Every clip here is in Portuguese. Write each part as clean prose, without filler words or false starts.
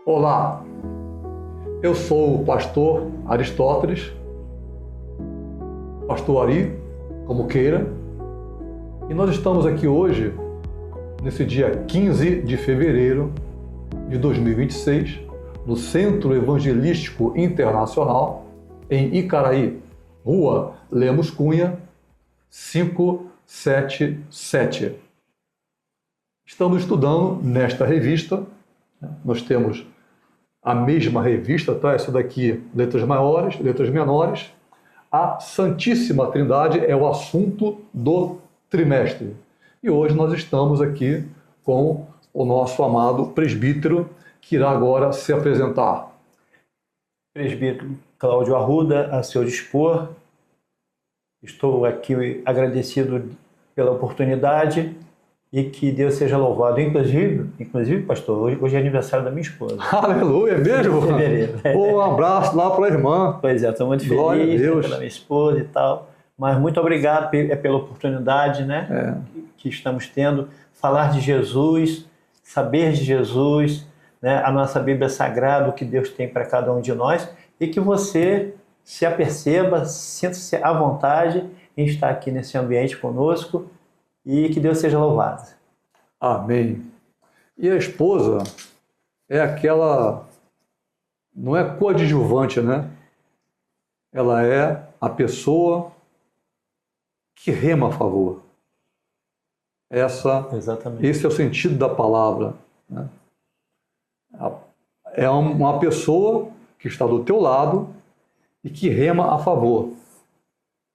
Olá, eu sou o pastor Aristóteles, pastor Ari, como queira, e nós estamos aqui hoje, nesse dia 15 de fevereiro de 2026, no Centro Evangelístico Internacional, em Icaraí, Rua Lemos Cunha, 577. Estamos estudando nesta revista, nós temos a mesma revista, tá? Essa daqui, letras maiores, letras menores. A Santíssima Trindade é o assunto do trimestre. E hoje nós estamos aqui com o nosso amado presbítero, que irá agora se apresentar. Presbítero Cláudio Arruda, a seu dispor. Estou aqui agradecido pela oportunidade e que Deus seja louvado. Inclusive, pastor, hoje é aniversário da minha esposa. Aleluia, é mesmo? Fevereiro. Um abraço lá para a irmã. Pois é, estou muito feliz pela minha esposa e tal. Mas muito obrigado pela oportunidade, né, que estamos tendo. Falar de Jesus, saber de Jesus, né, a nossa Bíblia Sagrada, o que Deus tem para cada um de nós, e que você se aperceba, sinta-se à vontade em estar aqui nesse ambiente conosco e que Deus seja louvado. Amém. E a esposa é aquela, não é coadjuvante, né? Ela é a pessoa que rema a favor. Exatamente. Esse é o sentido da palavra, né? É uma pessoa que está do teu lado e que rema a favor.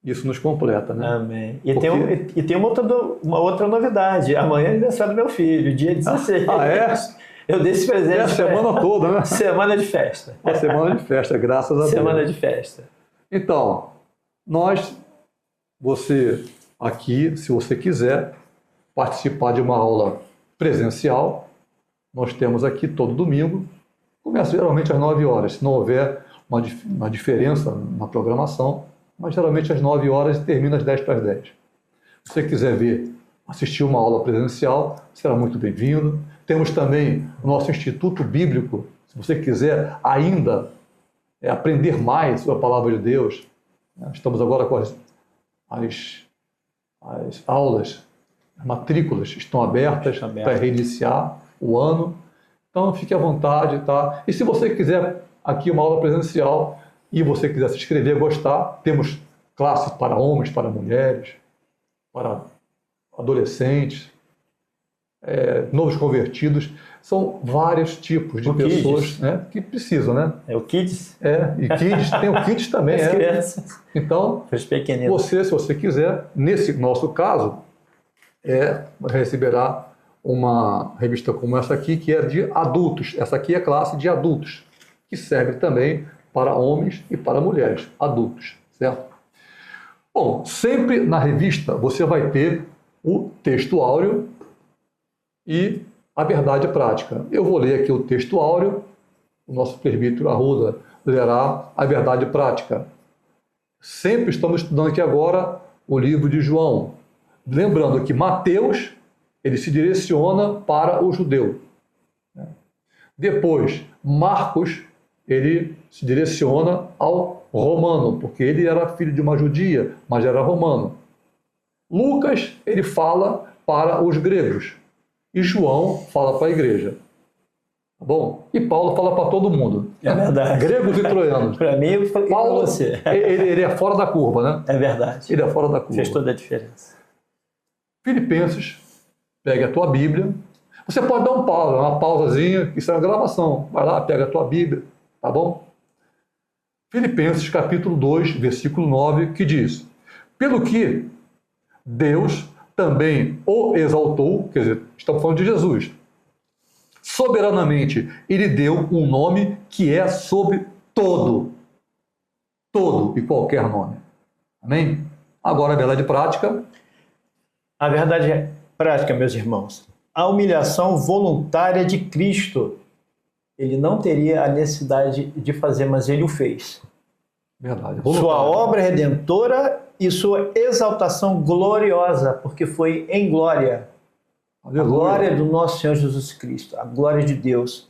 Isso nos completa, né? Amém. E tem uma outra novidade. Amanhã é aniversário do meu filho, dia 16. Ah, é? Eu dei esse presente. É a semana toda, né? Semana de festa. A semana de festa, graças a Deus. Semana de festa. Então, você aqui, se você quiser participar de uma aula presencial, nós temos aqui todo domingo, começa geralmente às 9 horas, se não houver uma diferença na programação, mas geralmente às 9 horas e termina às 10 para as 10. Se você quiser assistir uma aula presencial, será muito bem-vindo. Temos também o nosso Instituto Bíblico, se você quiser ainda aprender mais sobre a Palavra de Deus. Estamos agora com as aulas, as matrículas estão abertas para reiniciar o ano. Então, fique à vontade, tá? E se você quiser aqui uma aula presencial e você quiser se inscrever, gostar, temos classes para homens, para mulheres, para adolescentes, novos convertidos. São vários tipos de pessoas, né, que precisam, né? É o Kids? E Kids, tem o Kids também. As crianças. Então, você, se você quiser, nesse nosso caso, receberá uma revista como essa aqui, que é de adultos. Essa aqui é a classe de adultos, que serve também para homens e para mulheres, adultos, certo? Bom, sempre na revista você vai ter o texto áureo e a verdade prática. Eu vou ler aqui o texto áureo, o nosso presbítero Arruda lerá a verdade prática. Sempre estamos estudando aqui agora o livro de João. Lembrando que Mateus, ele se direciona para o judeu. Depois, Marcos, ele se direciona ao romano, porque ele era filho de uma judia, mas era romano. Lucas, ele fala para os gregos. E João fala para a igreja. Tá bom? E Paulo fala para todo mundo. É verdade. Gregos e troianos. Para mim e para você. Ele é fora da curva, né? É verdade. Ele é fora da curva. Fez toda a diferença. Filipenses, pegue a tua Bíblia. Você pode dar uma pausazinha, isso é uma gravação. Vai lá, pega a tua Bíblia, tá bom? Filipenses, capítulo 2, versículo 9, que diz: pelo que Deus também o exaltou, quer dizer, estamos falando de Jesus, soberanamente, ele deu um nome que é sobre todo e qualquer nome. Amém? Agora a verdade prática. A verdade prática, meus irmãos, a humilhação voluntária de Cristo, ele não teria a necessidade de fazer, mas ele o fez. Verdade. Sua obra redentora e sua exaltação gloriosa, porque foi em glória. Aleluia. A glória do nosso Senhor Jesus Cristo, a glória de Deus.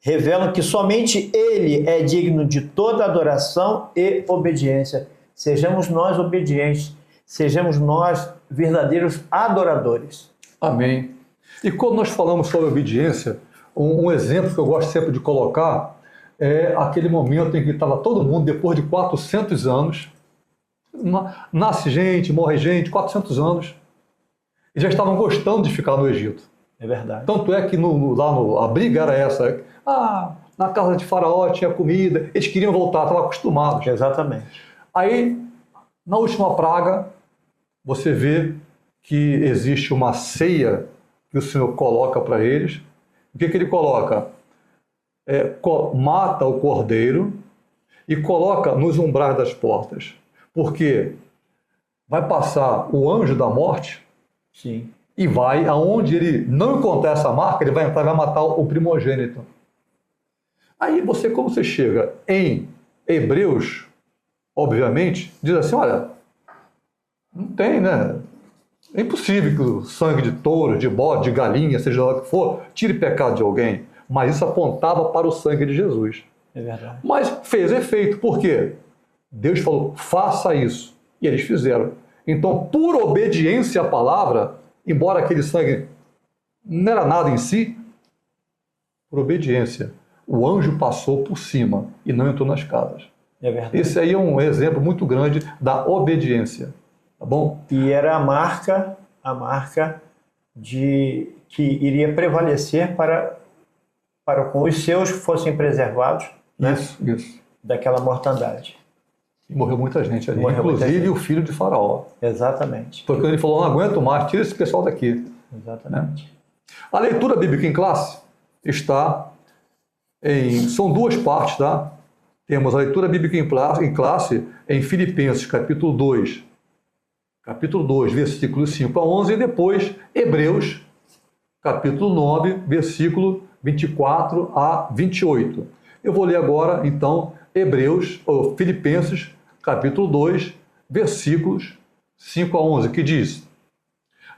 revelam que somente Ele é digno de toda adoração e obediência. Sejamos nós obedientes, sejamos nós verdadeiros adoradores. Amém. E quando nós falamos sobre obediência, um exemplo que eu gosto sempre de colocar é aquele momento em que estava todo mundo, depois de 400 anos, nasce gente, morre gente, 400 anos, e já estavam gostando de ficar no Egito. É verdade. Tanto é que a briga era essa. Na casa de Faraó tinha comida, eles queriam voltar, estavam acostumados. Exatamente. Aí, na última praga, você vê que existe uma ceia que o Senhor coloca para eles. O que ele coloca? Mata o cordeiro e coloca nos umbrais das portas. Porque vai passar o anjo da morte. Sim. E vai, aonde ele não encontrar essa marca, ele vai entrar e vai matar o primogênito. Aí como você chega em Hebreus, obviamente, diz assim, olha, não tem, né? É impossível que o sangue de touro, de bode, de galinha, seja lá o que for, tire pecado de alguém. Mas isso apontava para o sangue de Jesus. É verdade. Mas fez efeito. Por quê? Deus falou, faça isso. E eles fizeram. Então, por obediência à palavra, embora aquele sangue não era nada em si, por obediência, o anjo passou por cima e não entrou nas casas. É verdade. Esse aí é um exemplo muito grande da obediência. Tá bom? E era a marca de que iria prevalecer para que os seus fossem preservados, né? Isso. Daquela mortandade. E morreu muita gente ali, Morreu inclusive muita gente. O filho de Faraó. Exatamente. Foi quando ele falou, não aguento mais, tira esse pessoal daqui. Exatamente. Né? A leitura bíblica em classe está são duas partes, tá? Temos a leitura bíblica em classe em Filipenses, capítulo 2, versículos 5 a 11, e depois Hebreus, capítulo 9, versículo 24 a 28. Eu vou ler agora, então, Filipenses, capítulo 2, versículos 5 a 11, que diz: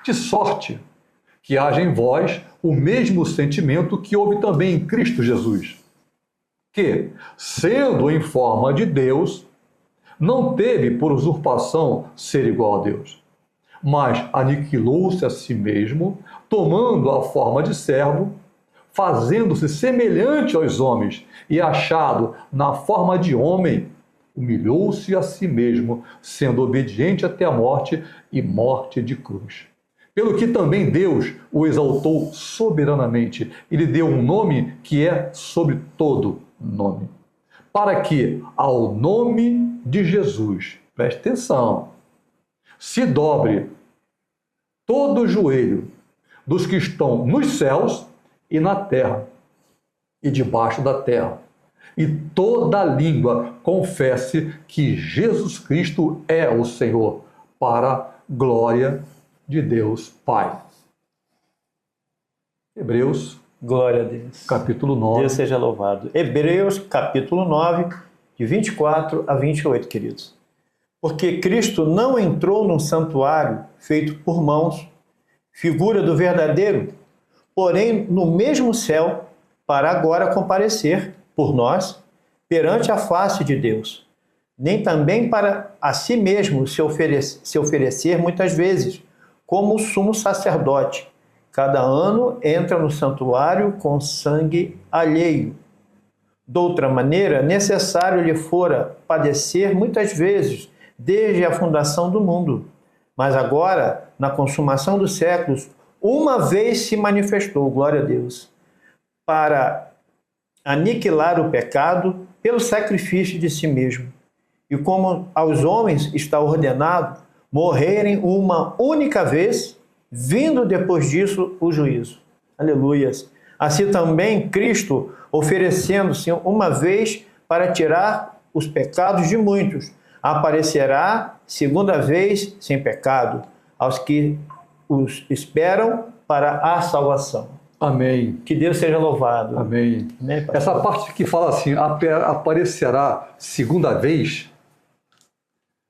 de sorte que haja em vós o mesmo sentimento que houve também em Cristo Jesus, que, sendo em forma de Deus, não teve por usurpação ser igual a Deus, mas aniquilou-se a si mesmo, tomando a forma de servo, fazendo-se semelhante aos homens, e achado na forma de homem, humilhou-se a si mesmo, sendo obediente até a morte e morte de cruz. Pelo que também Deus o exaltou soberanamente e lhe deu um nome que é sobre todo nome, para que ao nome de Jesus, preste atenção, se dobre todo o joelho dos que estão nos céus e na terra e debaixo da terra, e toda língua confesse que Jesus Cristo é o Senhor, para a glória de Deus Pai. Hebreus, glória a Deus. Capítulo 9. Deus seja louvado. Hebreus, capítulo 9, de 24 a 28, queridos. Porque Cristo não entrou num santuário feito por mãos, figura do verdadeiro, porém no mesmo céu, para agora comparecer por nós perante a face de Deus, nem também para a si mesmo se oferecer muitas vezes, como o sumo sacerdote. Cada ano entra no santuário com sangue alheio. Doutra maneira, necessário lhe fora padecer muitas vezes, desde a fundação do mundo. Mas agora, na consumação dos séculos, uma vez se manifestou, glória a Deus, para aniquilar o pecado pelo sacrifício de si mesmo. E como aos homens está ordenado morrerem uma única vez, vindo depois disso o juízo. Aleluias. Assim também Cristo, oferecendo-se uma vez para tirar os pecados de muitos, aparecerá segunda vez sem pecado aos que os esperam para a salvação. Amém. Que Deus seja louvado. Amém. Amém, essa parte que fala assim, aparecerá segunda vez,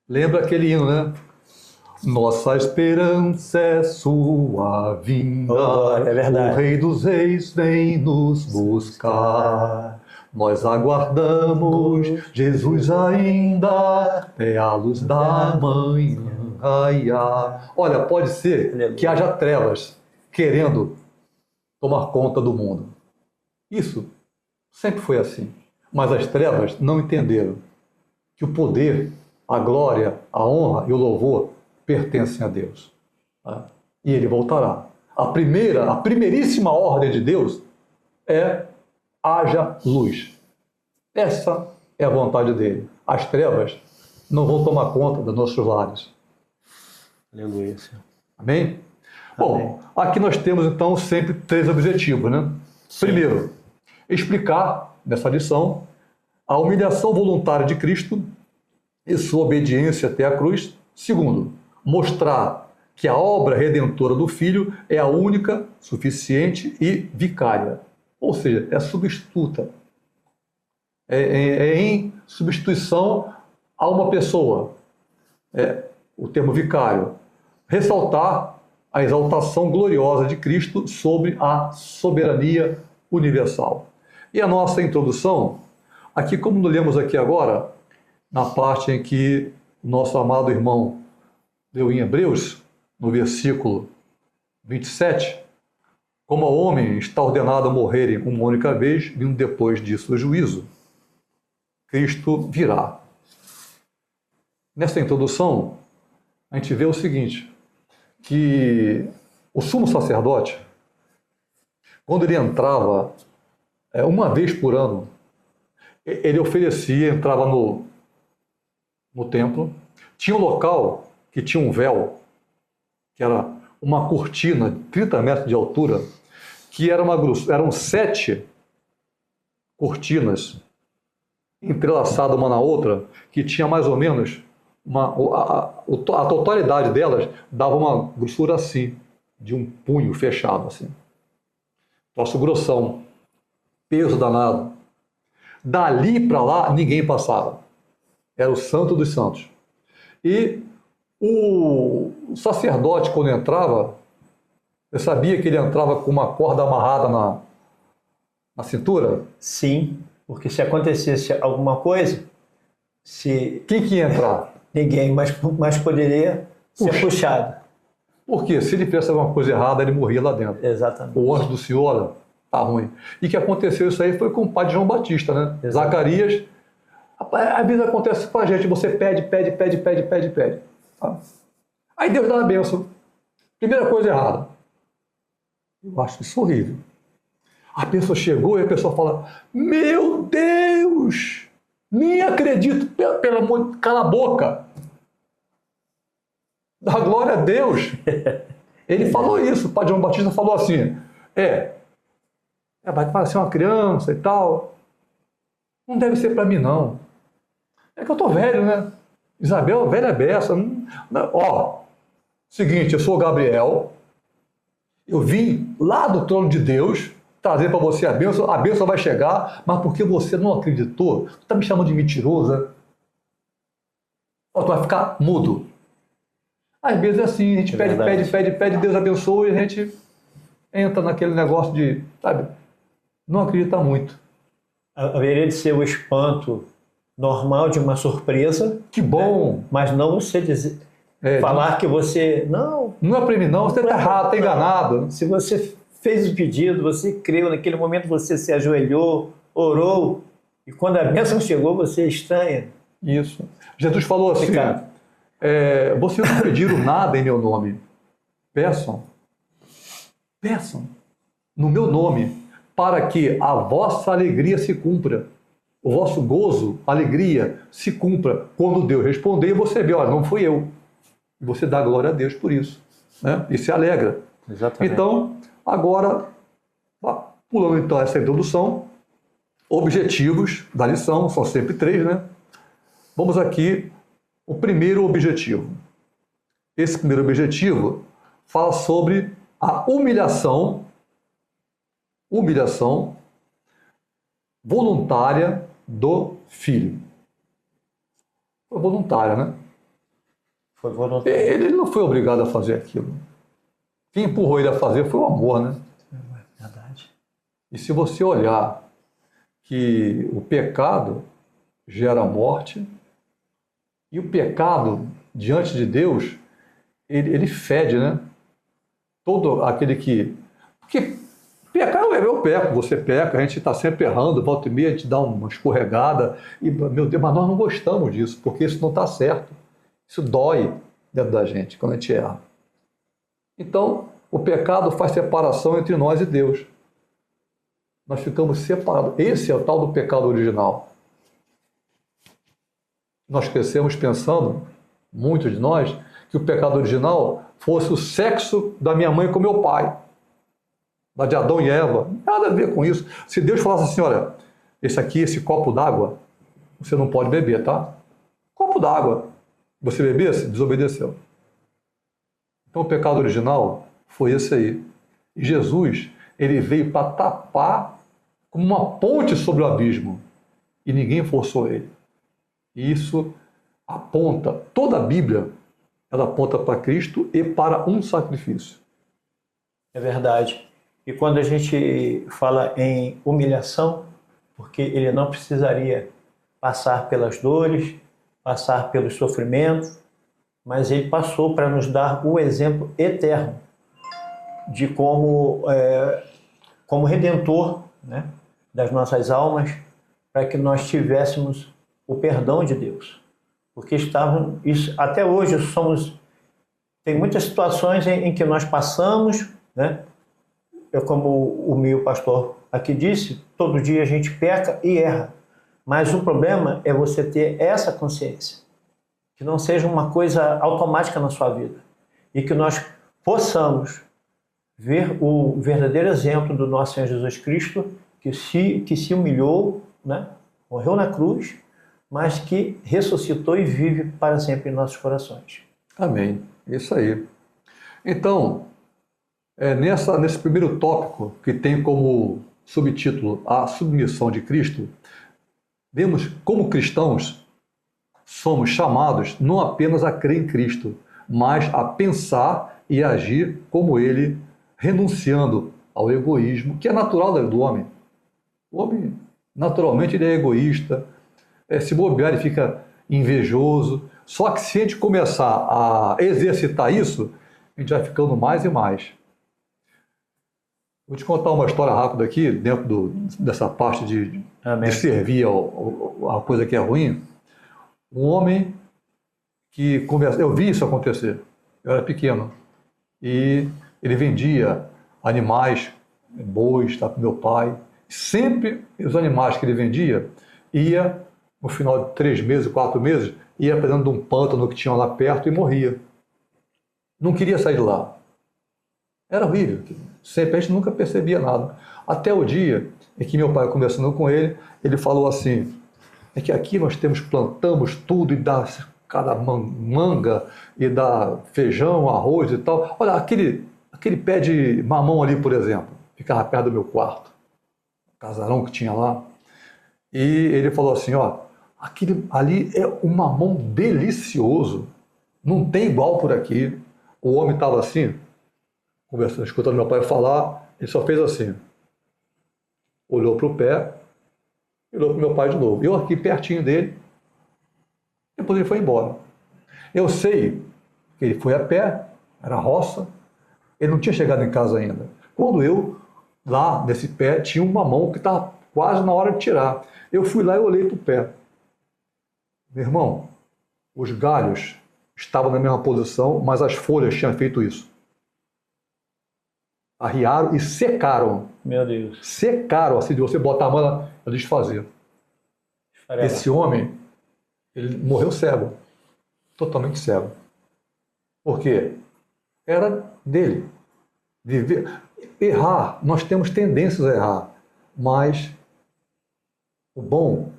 lembra aquele hino, né? Nossa esperança é sua vinda. É verdade. O Rei dos Reis vem nos buscar. Nós aguardamos Jesus ainda até a luz da manhã raiar. Olha, pode ser que haja trevas querendo tomar conta do mundo. Isso sempre foi assim. Mas as trevas não entenderam que o poder, a glória, a honra e o louvor pertencem a Deus. E ele voltará. A primeiríssima ordem de Deus é: haja luz. Essa é a vontade dele. As trevas não vão tomar conta dos nossos lares. Aleluia, Senhor. Amém? Amém. Bom, aqui nós temos então sempre 3 objetivos, né? Sim. Primeiro, explicar nessa lição a humilhação voluntária de Cristo e sua obediência até a cruz. Segundo, mostrar que a obra redentora do Filho é a única, suficiente e vicária. Ou seja, é substituta. É em substituição a uma pessoa. O termo vicário. Ressaltar a exaltação gloriosa de Cristo sobre a soberania universal. E a nossa introdução, aqui como lemos aqui agora, na parte em que o nosso amado irmão leu em Hebreus, no versículo 27, como ao homem está ordenado a morrer uma única vez, vindo depois disso o juízo, Cristo virá. Nessa introdução, a gente vê o seguinte, que o sumo sacerdote, quando ele entrava uma vez por ano, ele oferecia, entrava no templo, tinha um local que tinha um véu, que era uma cortina de 30 metros de altura, que eram 7 cortinas entrelaçadas uma na outra, que tinha mais ou menos a totalidade delas dava uma grossura assim, de um punho fechado assim. Troço grossão, peso danado. Dali para lá ninguém passava. Era o santo dos santos. E o sacerdote, quando entrava, você sabia que ele entrava com uma corda amarrada na cintura? Sim, porque se acontecesse alguma coisa, quem que ia entrar? Ninguém, mas poderia ser puxado. Por quê? Se ele fizesse alguma coisa errada, ele morria lá dentro. Exatamente. O anjo do Senhor tá ruim. E o que aconteceu isso aí foi com o pai de João Batista, né? Exatamente. Zacarias. Às vezes acontece com a gente, você pede. Tá? Aí Deus dá a bênção. Primeira coisa errada. Eu acho isso horrível. A pessoa chegou e a pessoa fala: meu Deus! Nem acredito, pelo amor de... Cala a boca! Dá glória a Deus! Ele falou isso, o pai João Batista falou assim: vai parecer uma criança e tal. Não deve ser para mim, não. É que eu tô velho, né? Isabel, velha beça. Seguinte, eu sou o Gabriel, eu vim lá do trono de Deus trazer para você a bênção vai chegar, mas porque você não acreditou, tu está me chamando de mentirosa, tu vai ficar mudo. Às vezes é assim, a gente pede, Deus abençoa e a gente entra naquele negócio de, sabe, não acredita muito. Haveria de ser o espanto normal de uma surpresa. Que bom! Né? Mas não você dizer, falar que você... Não é para mim não, você está errado, está enganado. Se você fez o pedido, você creu, naquele momento você se ajoelhou, orou, e quando a bênção chegou, você é estranha. Isso. Jesus falou assim, vocês não pediram nada em meu nome. Peçam no meu nome, para que a vossa alegria se cumpra. O vosso gozo, alegria, se cumpra. Quando Deus responder, você vê, olha, não fui eu. E você dá glória a Deus por isso. Né? E se alegra. Exatamente. Então, agora, pulando então essa introdução, objetivos da lição, são sempre 3, né? Vamos aqui, o primeiro objetivo. Esse primeiro objetivo fala sobre a humilhação voluntária do Filho. Foi voluntária, né? Foi voluntário. Ele não foi obrigado a fazer aquilo. Quem empurrou ele a fazer foi o amor, né? Verdade. E se você olhar que o pecado gera morte, e o pecado, diante de Deus, ele fede, né? Todo aquele que... Porque pecar, eu peco, você peca, a gente está sempre errando, volta e meia, a gente dá uma escorregada, e, meu Deus, mas nós não gostamos disso, porque isso não está certo. Isso dói dentro da gente, quando a gente erra. Então, o pecado faz separação entre nós e Deus. Nós ficamos separados. Esse é o tal do pecado original. Nós crescemos pensando, muitos de nós, que o pecado original fosse o sexo da minha mãe com meu pai, da de Adão e Eva. Nada a ver com isso. Se Deus falasse assim, olha, esse copo d'água, você não pode beber, tá? Copo d'água. Você bebesse, desobedeceu. Então o pecado original foi esse aí. E Jesus, ele veio para tapar como uma ponte sobre o abismo. E ninguém forçou ele. E isso aponta, toda a Bíblia, ela aponta para Cristo e para um sacrifício. É verdade. E quando a gente fala em humilhação, porque ele não precisaria passar pelas dores, passar pelos sofrimentos, mas ele passou para nos dar o exemplo eterno de como redentor, né, das nossas almas, para que nós tivéssemos o perdão de Deus. Porque até hoje tem muitas situações em que nós passamos, né? Como o meu pastor aqui disse, todo dia a gente peca e erra. Mas o problema é você ter essa consciência, que não seja uma coisa automática na sua vida, e que nós possamos ver o verdadeiro exemplo do nosso Senhor Jesus Cristo, que se humilhou, né? Morreu na cruz, mas que ressuscitou e vive para sempre em nossos corações. Amém. Isso aí. Então, nesse primeiro tópico, que tem como subtítulo a submissão de Cristo, vemos como cristãos somos chamados não apenas a crer em Cristo, mas a pensar e agir como Ele, renunciando ao egoísmo, que é natural do homem. O homem, naturalmente, ele é egoísta, se bobear, ele fica invejoso. Só que se a gente começar a exercitar isso, a gente vai ficando mais e mais. Vou te contar uma história rápida aqui, dentro dessa parte de servir a coisa que é ruim. Um homem que conversa... Eu vi isso acontecer, eu era pequeno, e ele vendia animais, bois, tá, para meu pai. Sempre os animais que ele vendia, no final de 3 meses, 4 meses, ia para dentro de um pântano que tinha lá perto e morria. Não queria sair de lá. Era horrível. Sempre, a gente nunca percebia nada. Até o dia em que meu pai, conversando com ele, ele falou assim, é que aqui nós plantamos tudo e dá cada manga, e dá feijão, arroz e tal. Olha, aquele pé de mamão ali, por exemplo, ficava perto do meu quarto, o casarão que tinha lá. E ele falou assim, ó, aquele ali é um mamão delicioso, não tem igual por aqui. O homem estava assim, conversando, escutando meu pai falar, ele só fez assim, olhou para o pé, olhou para o meu pai de novo. Eu aqui pertinho dele, depois ele foi embora. Eu sei que ele foi a pé, era roça, ele não tinha chegado em casa ainda. Quando eu, lá nesse pé, tinha um mamão que estava quase na hora de tirar. Eu fui lá e olhei para o pé. Meu irmão, os galhos estavam na mesma posição, mas as folhas tinham feito isso. Arriaram e secaram. Meu Deus. Secaram, assim, de você botar a mão, ela desfazia. Esse homem, ele morreu cego. Totalmente cego. Por quê? Era dele. Errar, nós temos tendências a errar, mas o bom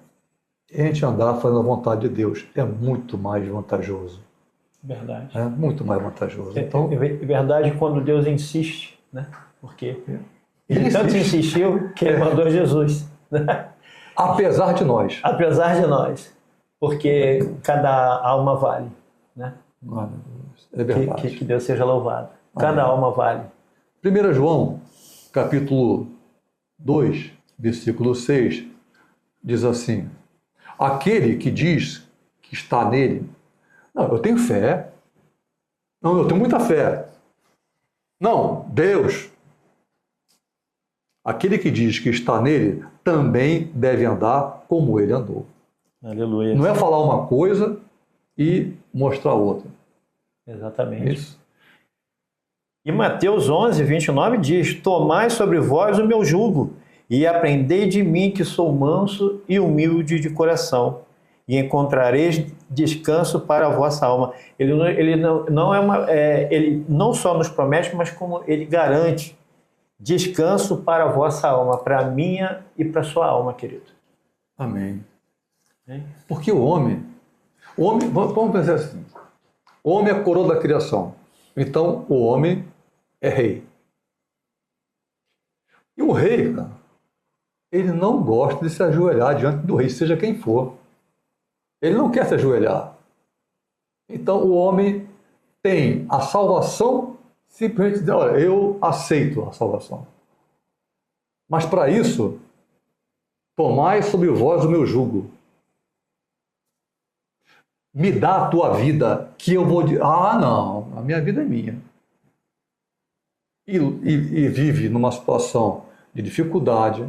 é a gente andar fazendo a vontade de Deus. É muito mais vantajoso. Verdade. É muito mais vantajoso. Então, é verdade quando Deus insiste, né? Porque ele tanto insistiu que ele mandou Jesus. Né? Apesar de nós. Apesar de nós. Porque cada alma vale. Né? É verdade. Que Deus seja louvado. Cada alma vale. 1 João, capítulo 2, versículo 6, diz assim: aquele que diz que está nele, não, eu tenho fé, não, eu tenho muita fé, não, Deus, aquele que diz que está nele também deve andar como ele andou. Aleluia. Não é falar uma coisa e mostrar outra. Exatamente. Isso. E Mateus 11, 29 diz: tomai sobre vós o meu jugo e aprendei de mim, que sou manso e humilde de coração, e encontrareis descanso para a vossa alma. Ele não só nos promete, mas como ele garante descanso para a vossa alma, para a minha e para a sua alma, querido. Amém. Porque o homem, vamos pensar assim, o homem é a coroa da criação, então o homem é rei. E o rei, cara, ele não gosta de se ajoelhar diante do rei, seja quem for. Ele não quer se ajoelhar. Então o homem tem a salvação, simplesmente dizer, olha, eu aceito a salvação. Mas para isso, tomai sobre vós o meu jugo. Me dá a tua vida, que eu vou... não, a minha vida é minha. E vive numa situação de dificuldade,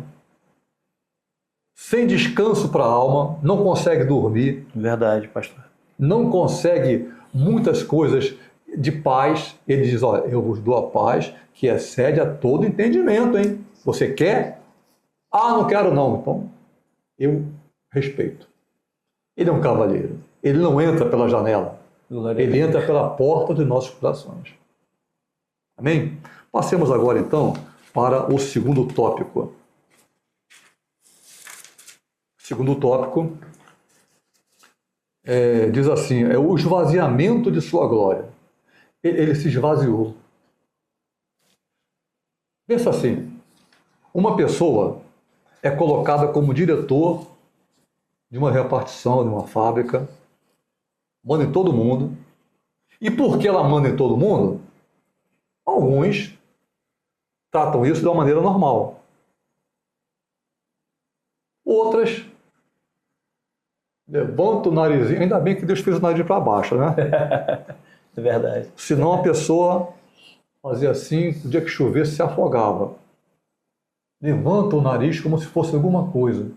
sem descanso para a alma, não consegue dormir. Verdade, pastor. Não consegue muitas coisas de paz. Ele diz, olha, eu vos dou a paz que excede a todo entendimento, hein? Você quer? Não quero não. Então, eu respeito. Ele é um cavalheiro. Ele não entra pela janela. Ele entra pela porta dos nossos corações. Amém? Passemos agora, então, para o segundo tópico. O segundo tópico diz assim, é o esvaziamento de sua glória. Ele se esvaziou. Pensa assim, uma pessoa é colocada como diretor de uma repartição, de uma fábrica, manda em todo mundo. E por que ela manda em todo mundo? Alguns tratam isso de uma maneira normal. Outras levantam o narizinho, ainda bem que Deus fez o nariz para baixo, né? É verdade. Senão a pessoa fazia assim, o dia que chovesse se afogava. Levanta o nariz como se fosse alguma coisa.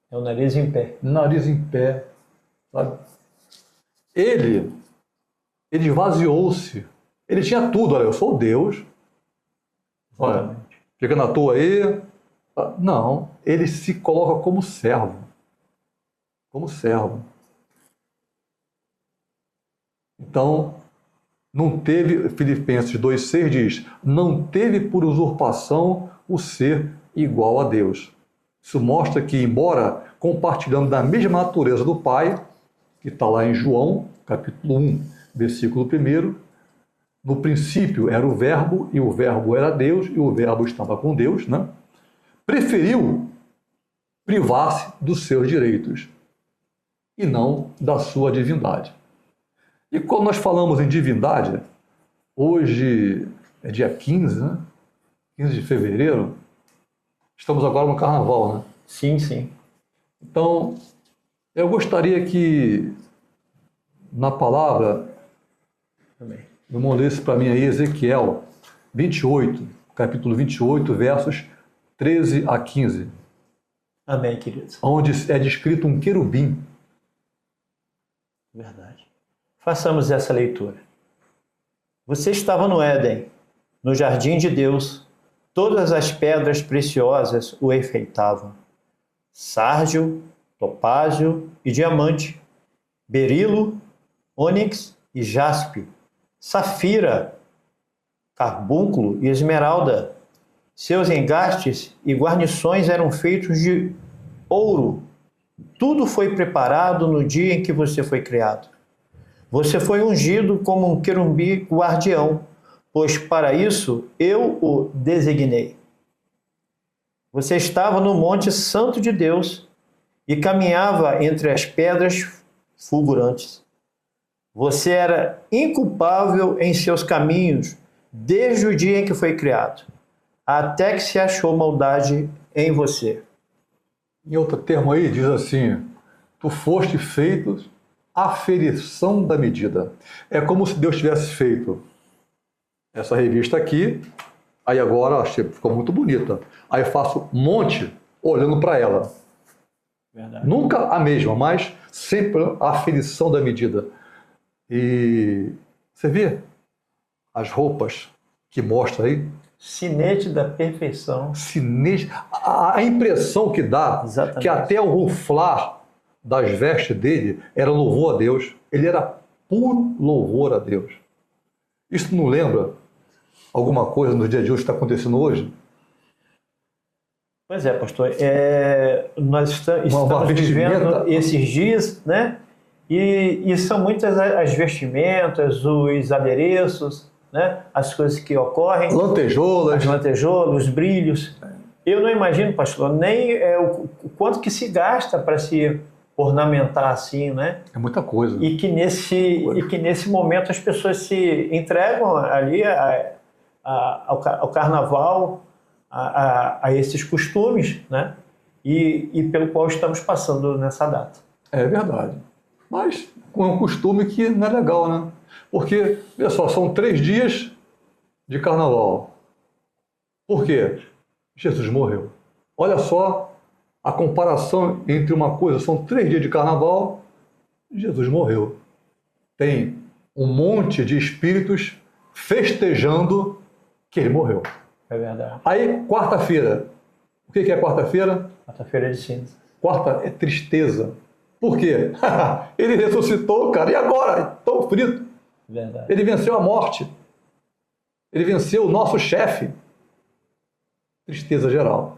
É o nariz em pé. Nariz em pé, sabe? Ele esvaziou-se. Ele tinha tudo, olha, eu sou Deus. Olha, fica na tua aí. Não, ele se coloca como servo. Como servo. Então, não teve, Filipenses 2,6 diz, não teve por usurpação o ser igual a Deus. Isso mostra que, embora compartilhando da mesma natureza do Pai, que está lá em João, capítulo 1, versículo 1, no princípio era o Verbo, e o Verbo era Deus, e o Verbo estava com Deus, né? Preferiu privar-se dos seus direitos e não da sua divindade. E quando nós falamos em divindade, hoje é dia 15, né? 15 de fevereiro, estamos agora no carnaval, né? Sim, sim. Então, eu gostaria que na palavra, o irmão lesse para mim aí Ezequiel 28, capítulo 28, versos 13 a 15. Amém, querido. Onde é descrito um querubim. Verdade. Façamos essa leitura. Você estava no Éden, no jardim de Deus. Todas as pedras preciosas o enfeitavam. Sárdio, topázio e diamante, berilo, ônix e jaspe, safira, carbúnculo e esmeralda. Seus engastes e guarnições eram feitos de ouro. Tudo foi preparado no dia em que você foi criado. Você foi ungido como um querubim guardião, pois para isso eu o designei. Você estava no Monte Santo de Deus e caminhava entre as pedras fulgurantes. Você era inculpável em seus caminhos desde o dia em que foi criado, até que se achou maldade em você. Em outro termo aí, diz assim: tu foste feito aferição da medida. É como se Deus tivesse feito essa revista aqui, aí agora achei, ficou muito bonita. Aí eu faço um monte olhando para ela. Verdade. Nunca a mesma, mas sempre a aferição da medida. E você vê as roupas que mostra aí? Sinete da perfeição. Sinete, a impressão que dá, Exatamente. que até o ruflar das vestes dele era louvor a Deus. Ele era puro louvor a Deus. Isso não lembra alguma coisa no dia de hoje que está acontecendo hoje? Pois é, pastor. Nós estamos vivendo esses dias, né? E são muitas as vestimentas, os adereços, né? As coisas que ocorrem. Lantejoulas. As lantejoulas, os brilhos. Eu não imagino, pastor, nem o quanto que se gasta para se ornamentar assim, né? É muita coisa. E que nesse momento as pessoas se entregam ali ao carnaval, a esses costumes, né? E pelo qual estamos passando nessa data. É verdade. Mas com um costume que não é legal, né? Porque, olha só, são 3 dias de carnaval. Por quê? Jesus morreu. Olha só a comparação entre uma coisa, são 3 dias de carnaval, Jesus morreu. Tem um monte de espíritos festejando que ele morreu. É verdade. Aí, quarta-feira. O que é quarta-feira? Quarta-feira de cinza. Quarta é tristeza. Por quê? Ele ressuscitou, cara. E agora? Tão frito. Verdade. Ele venceu a morte. Ele venceu o nosso chefe. Tristeza geral.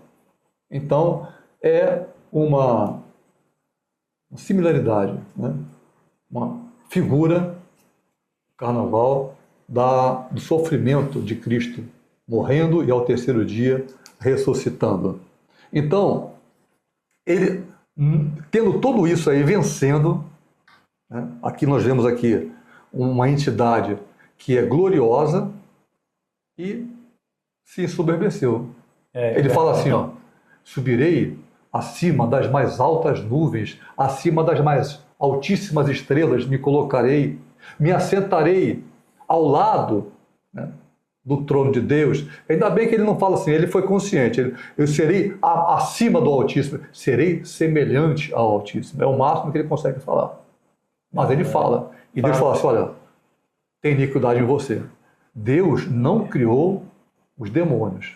Então, é uma similaridade, né? Uma figura, carnaval, do sofrimento de Cristo, morrendo e ao 3º dia ressuscitando. Então, ele, tendo tudo isso aí, vencendo, né? Aqui nós vemos aqui uma entidade que é gloriosa e se ensoberbeceu. Ele fala assim, ó: subirei acima das mais altas nuvens, acima das mais altíssimas estrelas, me colocarei, me assentarei ao lado, né, do trono de Deus. Ainda bem que ele não fala assim, ele foi consciente. Eu serei acima do Altíssimo, serei semelhante ao Altíssimo. É o máximo que ele consegue falar. Mas ele fala. E Deus fala assim, olha, tem iniquidade em você. Deus não criou os demônios.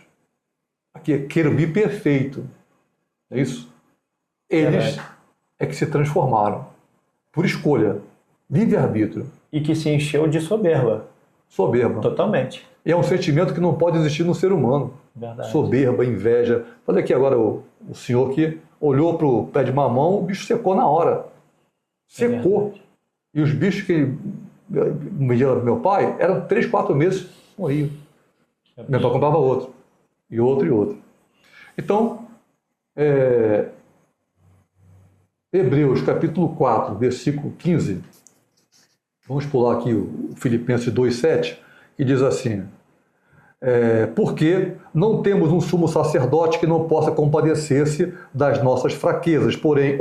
Aqui é querubim perfeito. É isso? Eles é que se transformaram. Por escolha. Livre-arbítrio. E que se encheu de soberba. Soberba. Totalmente. E é um sentimento que não pode existir no ser humano. Verdade. Soberba, inveja. Olha aqui agora o senhor que olhou para o pé de mamão, o bicho secou na hora. Secou. E os bichos que mediam meu pai eram 3, 4 meses, morriam. Meu pai comprava outro. E outro e outro. Então, Hebreus capítulo 4, versículo 15. Vamos pular aqui o Filipenses 2,7, que diz assim: porque não temos um sumo sacerdote que não possa compadecer-se das nossas fraquezas, porém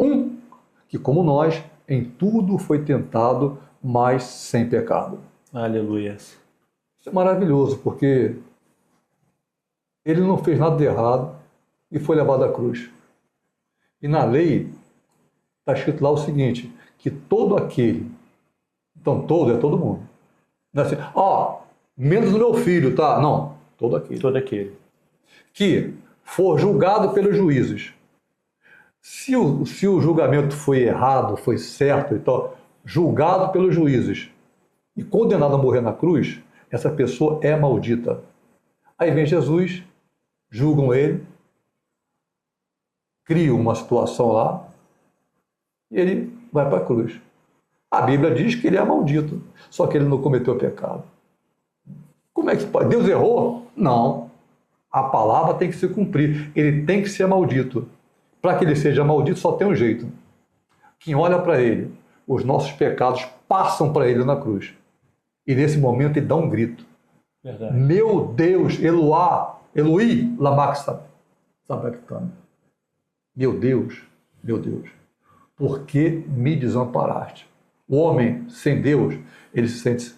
que como nós, em tudo foi tentado, mas sem pecado. Aleluia. Isso é maravilhoso, porque ele não fez nada de errado e foi levado à cruz. E na lei está escrito lá o seguinte, que todo aquele, então todo é todo mundo, não é assim, menos o meu filho, tá? Não, todo aquele. Todo aquele. Que for julgado pelos juízes. Se o julgamento foi errado, foi certo e tal, julgado pelos juízes e condenado a morrer na cruz, essa pessoa é maldita. Aí vem Jesus, julgam ele, criam uma situação lá e ele vai para a cruz. A Bíblia diz que ele é maldito, só que ele não cometeu pecado. Como é que pode? Deus errou? Não. A palavra tem que se cumprir. Ele tem que ser maldito. Para que ele seja maldito, só tem um jeito. Quem olha para ele, os nossos pecados passam para ele na cruz. E nesse momento ele dá um grito. Verdade. Meu Deus, Eloi, lama sabachthani. Meu Deus, por que me desamparaste? O homem sem Deus, ele se sente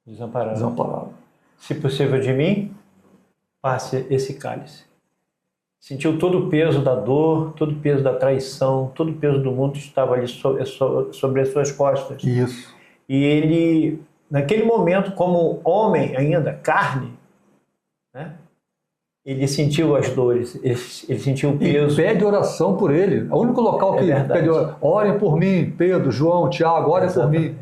desamparado. Se possível de mim, passe esse cálice. Sentiu todo o peso da dor, todo o peso da traição, todo o peso do mundo estava ali sobre as suas costas. Isso. E ele, naquele momento, como homem ainda, carne, né? Ele sentiu as dores, ele sentiu o peso. E pede oração por ele. É o único local que pede oração. Orem por mim, Pedro, João, Tiago, orem por mim.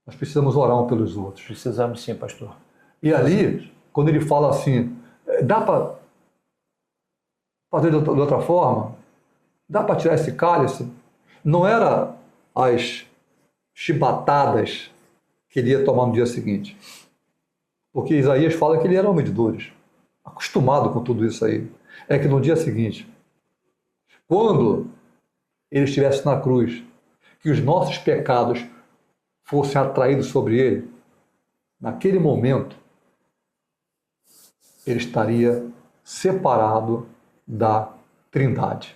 Nós precisamos orar uns pelos outros. Precisamos sim, pastor. E ali, quando ele fala assim, dá para fazer de outra forma? Dá para tirar esse cálice? Não era as chibatadas que ele ia tomar no dia seguinte. Porque Isaías fala que ele era homem de dores, acostumado com tudo isso aí. É que no dia seguinte, quando ele estivesse na cruz, que os nossos pecados fossem atraídos sobre ele, naquele momento, ele estaria separado da Trindade.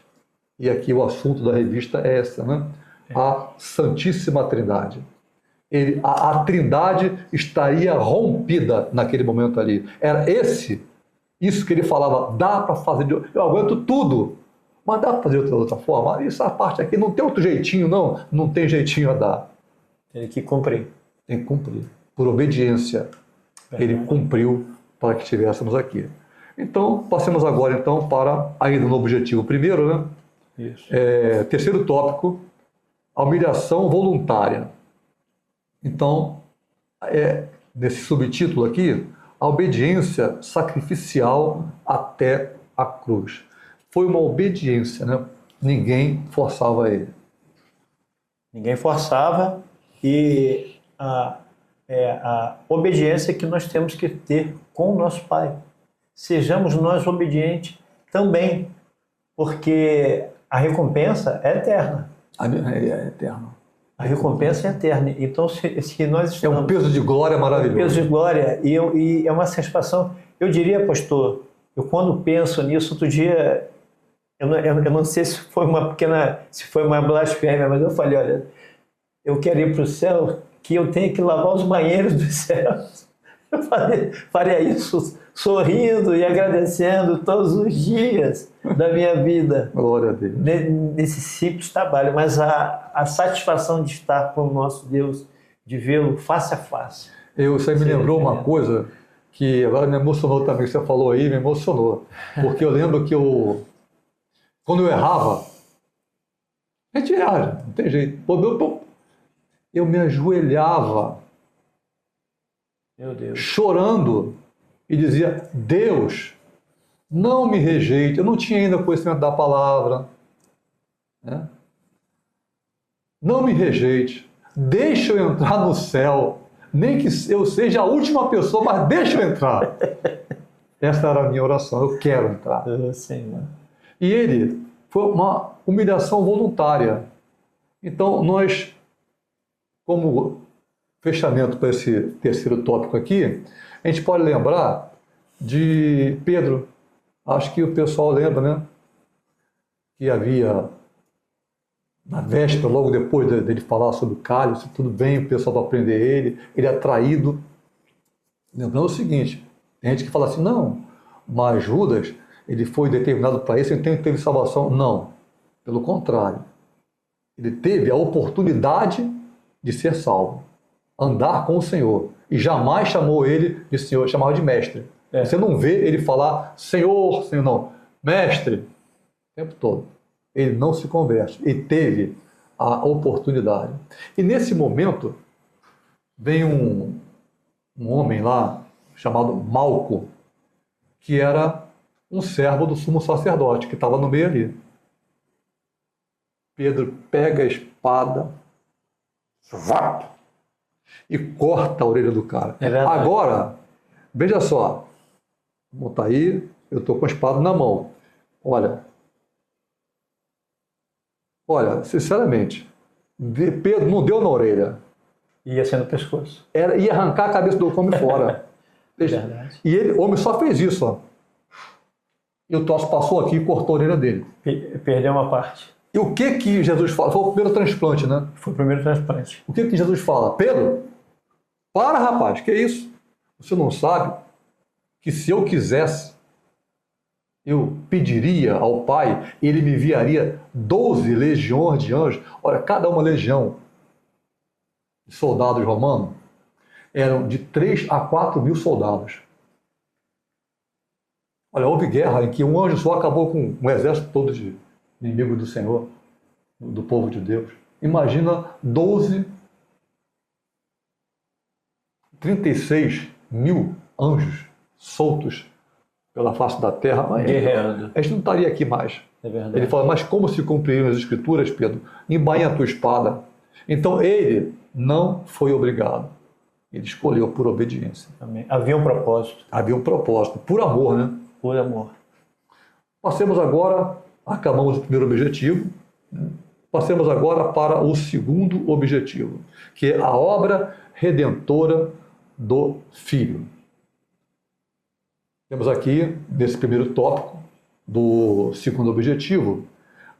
E aqui o assunto da revista é essa, né? A Santíssima Trindade. A Trindade estaria rompida naquele momento ali. Era isso que ele falava, dá para fazer, eu aguento tudo, mas dá para fazer de outra forma? Essa parte aqui não tem outro jeitinho, não tem jeitinho a dar. Tem que cumprir. Tem que cumprir. Por obediência, ele cumpriu para que estivéssemos aqui. Então, passemos agora então para, ainda no objetivo primeiro, né? Isso. Terceiro tópico, a humilhação voluntária. Então, nesse subtítulo aqui, a obediência sacrificial até a cruz. Foi uma obediência, né? Ninguém forçava ele. Ninguém forçava e a obediência que nós temos que ter com o nosso Pai. Sejamos nós obedientes também, porque a recompensa é eterna. É eterna. A recompensa é eterna. Então, se nós estamos... É um peso de glória maravilhoso. É um peso de glória e é uma satisfação. Eu diria, pastor, eu quando penso nisso, outro dia, eu não sei se foi uma blasfêmia, mas eu falei, olha, eu quero ir para o céu, que eu tenho que lavar os banheiros dos céus. Eu faria isso sorrindo e agradecendo todos os dias da minha vida. Glória a Deus. Nesse simples trabalho, mas a satisfação de estar com o nosso Deus, de vê-lo face a face. Você me lembrou uma coisa que agora me emocionou também, que você falou aí, me emocionou. Porque eu lembro que quando eu errava, a gente erra, não tem jeito. Eu me ajoelhava, meu Deus, chorando, e dizia, Deus, não me rejeite. Eu não tinha ainda conhecimento da palavra, né? Não me rejeite. Deixa eu entrar no céu. Nem que eu seja a última pessoa, mas deixa eu entrar. Essa era a minha oração. Eu quero entrar. Senhor. E ele foi uma humilhação voluntária. Então, nós, como fechamento para esse terceiro tópico aqui, a gente pode lembrar de Pedro. Acho que o pessoal lembra, né? Que havia, na véspera, logo depois dele falar sobre o cálice, tudo bem, o pessoal vai prender ele é traído. Lembrando o seguinte, tem gente que fala assim, não, mas Judas, ele foi determinado para isso, ele teve salvação. Não, pelo contrário. Ele teve a oportunidade de ser salvo, andar com o Senhor. E jamais chamou ele de Senhor, chamava de mestre. Você não vê ele falar Senhor, Senhor, não. Mestre, o tempo todo. Ele não se converte. Ele teve a oportunidade. E nesse momento, vem um homem lá, chamado Malco, que era um servo do sumo sacerdote, que estava no meio ali. Pedro pega a espada, e corta a orelha do cara. Agora, veja só, vamos botar aí, eu estou com a espada na mão. Olha, sinceramente, Pedro não deu na orelha. Ia ser no pescoço. Ia arrancar a cabeça do homem fora. Verdade. E o homem só fez isso, ó. E o troço passou aqui e cortou a orelha dele. Perdeu uma parte. E o que Jesus fala? Foi o primeiro transplante, né? Foi o primeiro transplante. O que Jesus fala? Pedro, para, rapaz, que é isso? Você não sabe que se eu quisesse, eu pediria ao Pai, e ele me enviaria 12 legiões de anjos. Olha, cada uma legião de soldados romanos eram de 3 a 4 mil soldados. Olha, houve guerra em que um anjo só acabou com um exército todo de inimigos do Senhor, do povo de Deus. Imagina 36 mil anjos soltos pela face da terra. Guerreando. A gente não estaria aqui mais. É verdade. Ele fala, mas como se cumpriram as escrituras, Pedro? Embainha a tua espada. Então ele não foi obrigado. Ele escolheu por obediência. Amém. Havia um propósito. Havia um propósito, por amor, né? Por amor. Passemos agora, acabamos o primeiro objetivo, né? Passemos agora para o segundo objetivo, que é a obra redentora do Filho. Temos aqui, nesse primeiro tópico do segundo objetivo,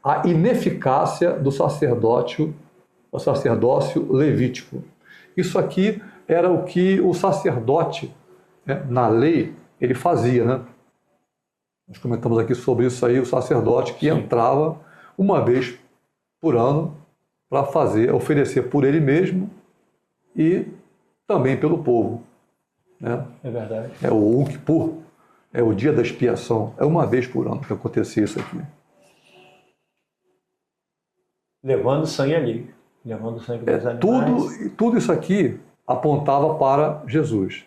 a ineficácia do sacerdócio levítico. Isso aqui era o que o sacerdote, né, na lei, ele fazia, né? Nós comentamos aqui sobre isso aí, o sacerdote que entrava uma vez por ano para oferecer por ele mesmo e também pelo povo, né? É verdade. É o Yom Kippur, é o dia da expiação, é uma vez por ano que acontecia isso aqui. Levando sangue ali, levando sangue dos animais. Tudo isso aqui apontava para Jesus.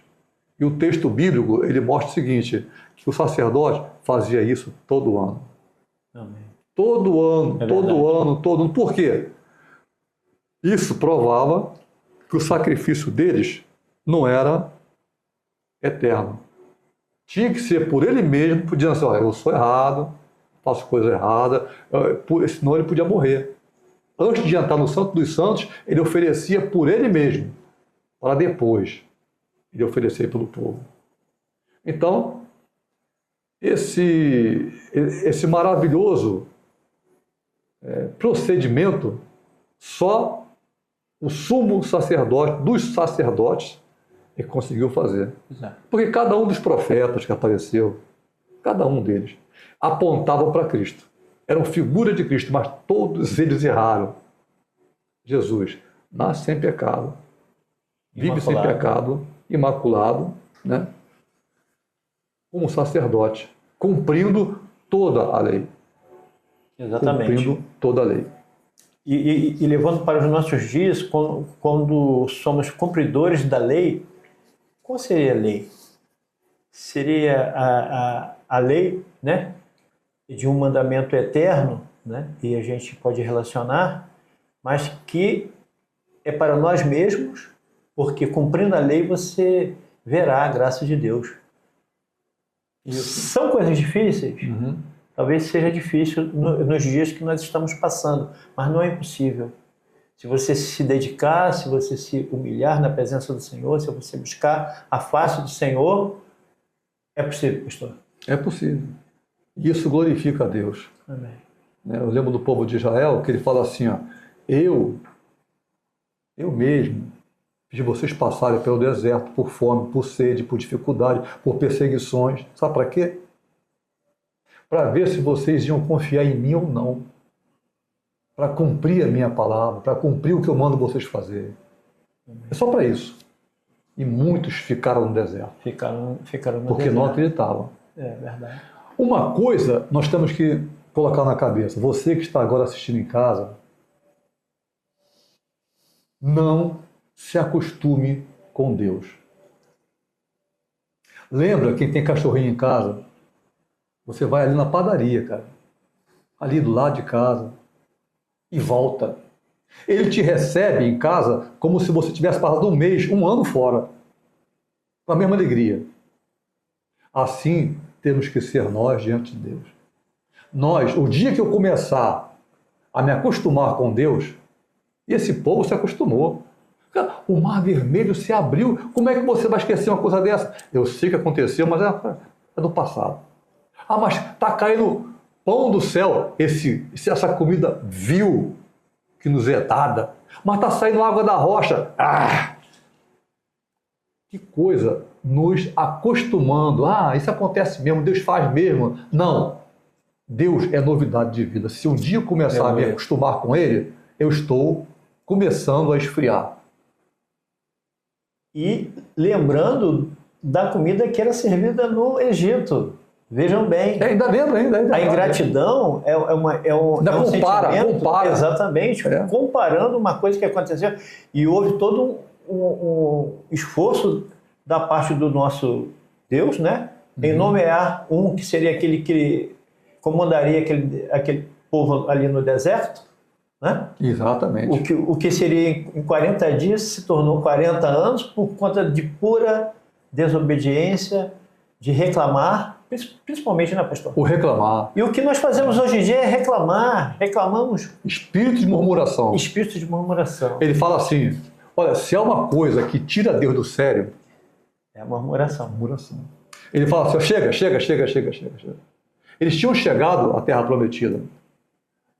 E o texto bíblico, ele mostra o seguinte, que o sacerdote fazia isso todo ano. Amém. Todo ano, É todo verdade. ano, todo ano. Por quê? Isso provava que o sacrifício deles não era eterno. Tinha que ser por ele mesmo, podia dizer, eu sou errado, faço coisa errada, senão ele podia morrer. Antes de entrar no Santo dos Santos, ele oferecia por ele mesmo, para depois ele oferecer pelo povo. Então, esse maravilhoso procedimento, só o sumo sacerdote, dos sacerdotes, é que conseguiu fazer. Exato. Porque cada um dos profetas que apareceu, cada um deles, apontavam para Cristo. Eram figura de Cristo, mas todos eles erraram. Jesus nasce sem pecado, vive sem pecado, imaculado, né? Como sacerdote, cumprindo toda a lei. Exatamente. Cumprindo toda a lei. E levando para os nossos dias, quando somos cumpridores da lei, qual seria a lei? Seria a lei, né, de um mandamento eterno, né, e a gente pode relacionar, mas que é para nós mesmos, porque cumprindo a lei você verá a graça de Deus. São coisas difíceis? Uhum. Talvez seja difícil nos dias que nós estamos passando, mas não é impossível. Se você se dedicar, se você se humilhar na presença do Senhor, se você buscar a face do Senhor, é possível, pastor. É possível. E isso glorifica a Deus. Amém. Eu lembro do povo de Israel, que ele fala assim, ó, eu mesmo fiz vocês passarem pelo deserto, por fome, por sede, por dificuldade, por perseguições. Sabe para quê? Para ver se vocês iam confiar em mim ou não. Para cumprir a minha palavra, para cumprir o que eu mando vocês fazerem. É só para isso. E muitos ficaram no deserto. Ficaram no porque deserto. não acreditavam. É verdade. Uma coisa nós temos que colocar na cabeça. Você que está agora assistindo em casa, não se acostume com Deus. Lembra, quem tem cachorrinho em casa, você vai ali na padaria, cara, ali do lado de casa, e volta. Ele te recebe em casa como se você tivesse passado um mês, um ano fora, com a mesma alegria. Assim temos que ser nós diante de Deus. Nós, o dia que eu começar a me acostumar com Deus, E esse povo se acostumou. O Mar Vermelho se abriu. Como é que você vai esquecer uma coisa dessa? Eu sei que aconteceu, mas é do passado. Ah, mas está caindo pão do céu, essa comida vil que nos é dada. Mas está saindo água da rocha. Ah! Que coisa, nos acostumando. Ah, isso acontece mesmo, Deus faz mesmo. Não, Deus é novidade de vida. Se um dia eu começar a me acostumar com Ele, eu estou começando a esfriar. E lembrando da comida que era servida no Egito. Vejam bem. Ainda lembro, ainda. A ingratidão é um compara. Exatamente, comparando uma coisa que aconteceu. E houve todo um esforço da parte do nosso Deus, né? Em nomear um que seria aquele que comandaria aquele povo ali no deserto, né? Exatamente. O que seria em 40 dias se tornou 40 anos por conta de pura desobediência, de reclamar, principalmente, né, pastor? O reclamar. E o que nós fazemos hoje em dia é reclamar. Reclamamos. Espírito de murmuração. Espírito de murmuração. Ele fala assim, olha, se há uma coisa que tira Deus do sério... é a murmuração. Ele fala assim, chega. Eles tinham chegado à Terra Prometida.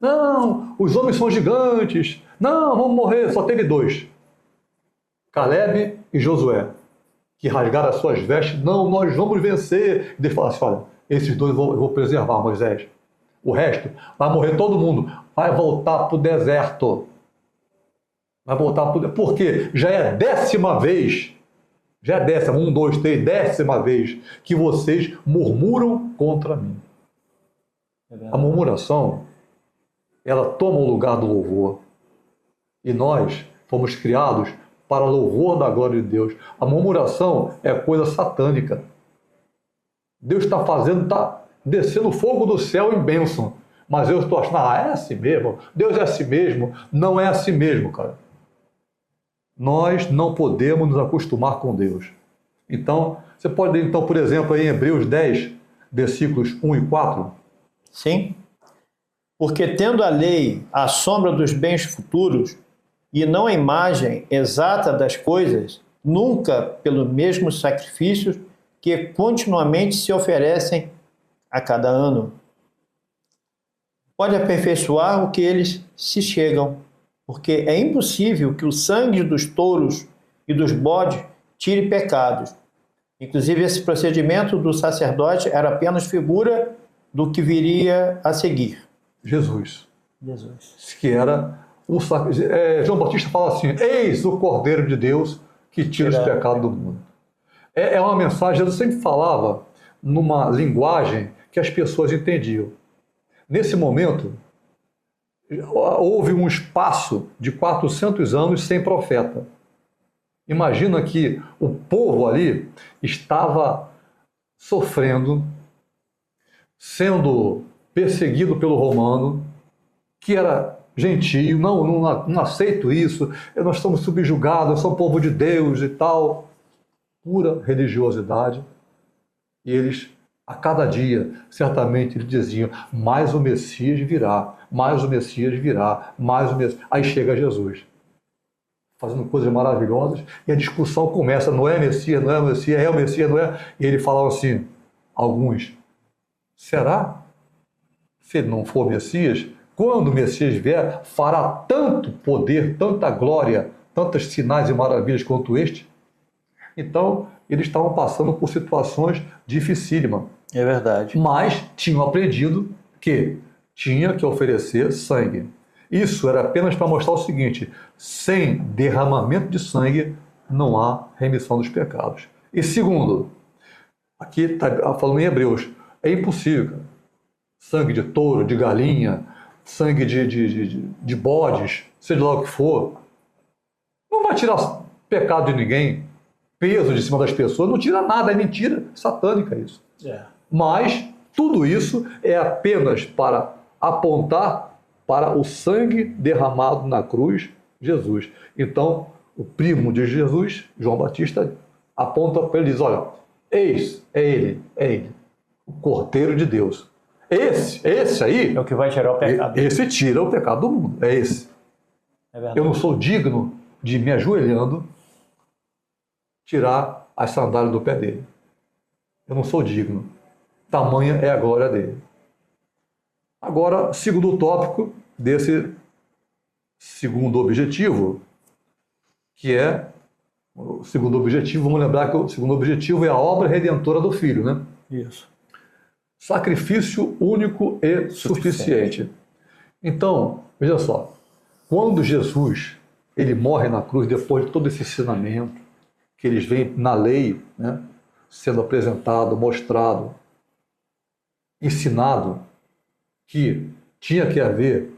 Não, os homens são gigantes. Não, vamos morrer. Só teve 2. Caleb e Josué, que rasgaram as suas vestes. Não, nós vamos vencer. E ele fala assim, olha, esses 2 eu vou preservar, Moisés. O resto, vai morrer todo mundo. Vai voltar para o deserto. Porque já é a 10ª vez, 1, 2, 3, 10ª vez que vocês murmuram contra mim. A murmuração, ela toma o lugar do louvor. E nós fomos criados para louvor da glória de Deus. A murmuração é coisa satânica. Deus está descendo fogo do céu em bênção. Mas eu estou achando, é assim mesmo, Deus é assim mesmo. Não é assim mesmo, cara. Nós não podemos nos acostumar com Deus. Então, você pode ler, por exemplo, aí em Hebreus 10, versículos 1 e 4. Sim. Porque tendo a lei a sombra dos bens futuros, e não a imagem exata das coisas, nunca pelo mesmo sacrifício que continuamente se oferecem a cada ano, pode aperfeiçoar o que eles se chegam, porque é impossível que o sangue dos touros e dos bodes tire pecados. Inclusive, esse procedimento do sacerdote era apenas figura do que viria a seguir. Jesus. Que era o João Batista fala assim, eis o Cordeiro de Deus que tira os pecados do mundo. É uma mensagem, Jesus sempre falava numa linguagem que as pessoas entendiam. Nesse momento, houve um espaço de 400 anos sem profeta. Imagina que o povo ali estava sofrendo, sendo perseguido pelo romano, que era gentio, não aceito isso, nós estamos subjugados, eu sou povo de Deus e tal. Pura religiosidade. E eles, a cada dia, certamente eles diziam, mais o Messias virá, mais o Messias virá, mais o Messias. Aí chega Jesus, fazendo coisas maravilhosas, e a discussão começa, não é Messias, não é Messias, é o Messias, não é? E ele falava assim, alguns, será? Se ele não for Messias, quando o Messias vier, fará tanto poder, tanta glória, tantos sinais e maravilhas quanto este? Então, eles estavam passando por situações dificílimas. É verdade. Mas tinham aprendido que tinha que oferecer sangue. Isso era apenas para mostrar o seguinte, sem derramamento de sangue não há remissão dos pecados. E segundo, aqui está falando em Hebreus, é impossível, cara. Sangue de touro, de galinha, sangue de bodes, seja lá o que for, não vai tirar pecado de ninguém, peso de cima das pessoas, não tira nada, é mentira satânica isso. Mas tudo isso é apenas para apontar para o sangue derramado na cruz, Jesus. Então, o primo de Jesus, João Batista, aponta para ele e diz, olha, eis, é ele, o Cordeiro de Deus. Esse aí... é o que vai tirar o pecado. Esse tira o pecado do mundo, é esse. É verdade. Eu não sou digno de, me ajoelhando, tirar as sandálias do pé dele. Eu não sou digno. Tamanha é a glória dele. Agora, segundo tópico desse segundo objetivo, que é o segundo objetivo, vamos lembrar que o segundo objetivo é a obra redentora do Filho, né? Isso. Sacrifício único e suficiente. Então, veja só, quando Jesus ele morre na cruz, depois de todo esse ensinamento, que eles veem na lei, né, sendo apresentado, mostrado, ensinado, que tinha que haver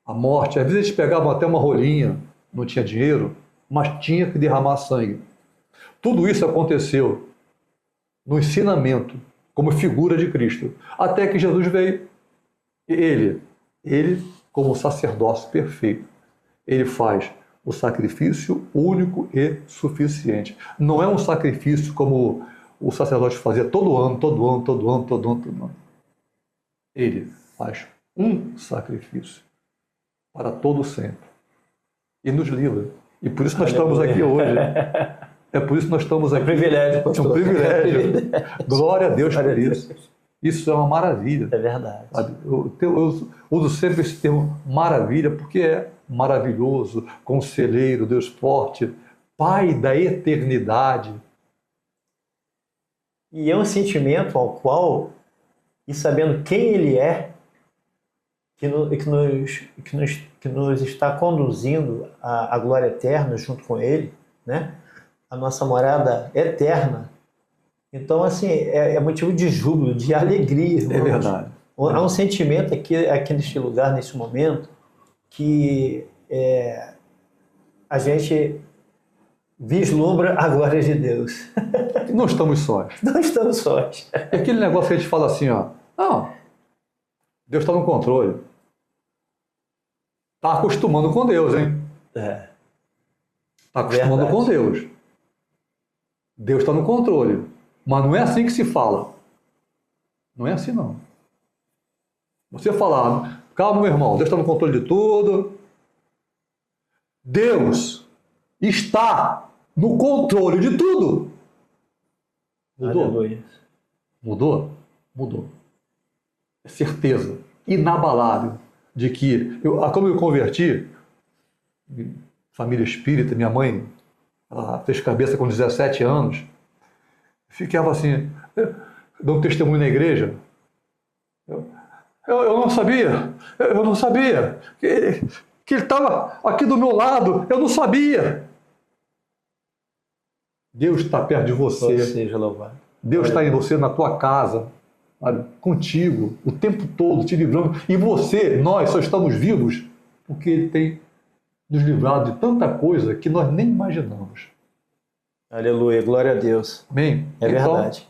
a morte. Às vezes eles pegavam até uma rolinha, não tinha dinheiro, mas tinha que derramar sangue. Tudo isso aconteceu no ensinamento, como figura de Cristo, até que Jesus veio. Ele como sacerdócio perfeito, ele faz o sacrifício único e suficiente. Não é um sacrifício como o sacerdote fazia todo ano. Ele faz um sacrifício para todo sempre e nos livra. E por isso nós estamos aqui hoje. É por isso que nós estamos aqui. É um privilégio, pastor. É um privilégio. Glória a Deus por isso. Isso é uma maravilha. É verdade. Eu uso sempre esse termo maravilha, porque é maravilhoso, conselheiro, Deus forte, Pai da eternidade. E é um sentimento ao qual, e sabendo quem Ele é, que nos está conduzindo à glória eterna junto com Ele, né? A nossa morada eterna. Então, assim, é motivo de júbilo, de alegria. Irmãos. É verdade. Há um sentimento aqui neste lugar, nesse momento, que a gente vislumbra a glória de Deus. Não estamos sós. Não estamos sós. É aquele negócio que a gente fala assim, ó, não, Deus está no controle. Está acostumando com Deus, hein? Está acostumando com Deus. Deus está no controle. Mas não é assim que se fala. Não é assim, não. Você falar, calma, meu irmão, Deus está no controle de tudo. Deus está no controle de tudo. Mudou? Aleluia. Mudou? Mudou. É certeza inabalável de que, como eu converti, família espírita, minha mãe, ela fez cabeça com 17 anos, ficava assim, dando um testemunho na igreja. Eu não sabia que ele estava aqui do meu lado, eu não sabia. Deus está perto de você. Seja louvado. Deus está em você, na tua casa, sabe? Contigo, o tempo todo, te livrando. E nós só estamos vivos porque Ele tem nos livrado de tanta coisa que nós nem imaginamos. Aleluia, glória a Deus. Amém? É então, verdade.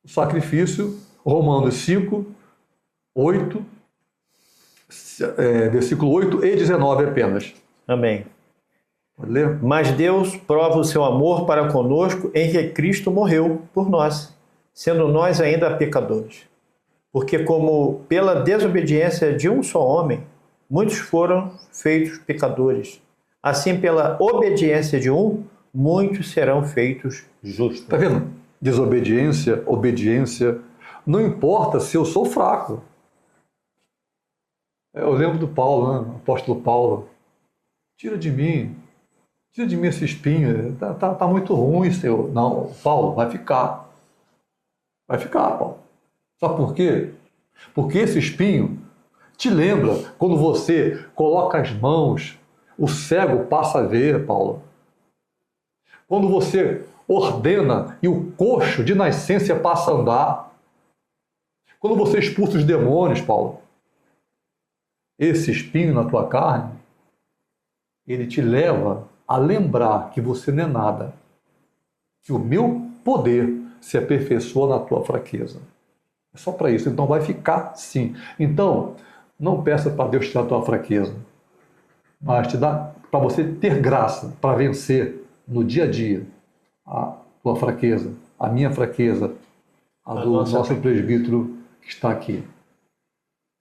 O sacrifício, Romanos 5, 8, versículo 8 e 19 apenas. Amém. Pode ler? Mas Deus prova o seu amor para conosco em que Cristo morreu por nós, sendo nós ainda pecadores. Porque como pela desobediência de um só homem, muitos foram feitos pecadores, assim pela obediência de um, muitos serão feitos justos. Está vendo? Desobediência, obediência, não importa se eu sou fraco. Eu lembro do Paulo, né? O apóstolo Paulo. Tira de mim esse espinho, tá muito ruim, Senhor. Não, Paulo, vai ficar. Vai ficar, Paulo. Sabe por quê? Porque esse espinho te lembra quando você coloca as mãos, o cego passa a ver, Paulo. Quando você ordena e o coxo de nascença passa a andar. Quando você expulsa os demônios, Paulo. Esse espinho na tua carne, ele te leva a lembrar que você não é nada. Que o meu poder se aperfeiçoa na tua fraqueza. É só para isso. Então vai ficar sim. Então, não peça para Deus tirar a tua fraqueza. Mas te dá para você ter graça para vencer no dia a dia a tua fraqueza, a minha fraqueza, a do nosso presbítero que está aqui.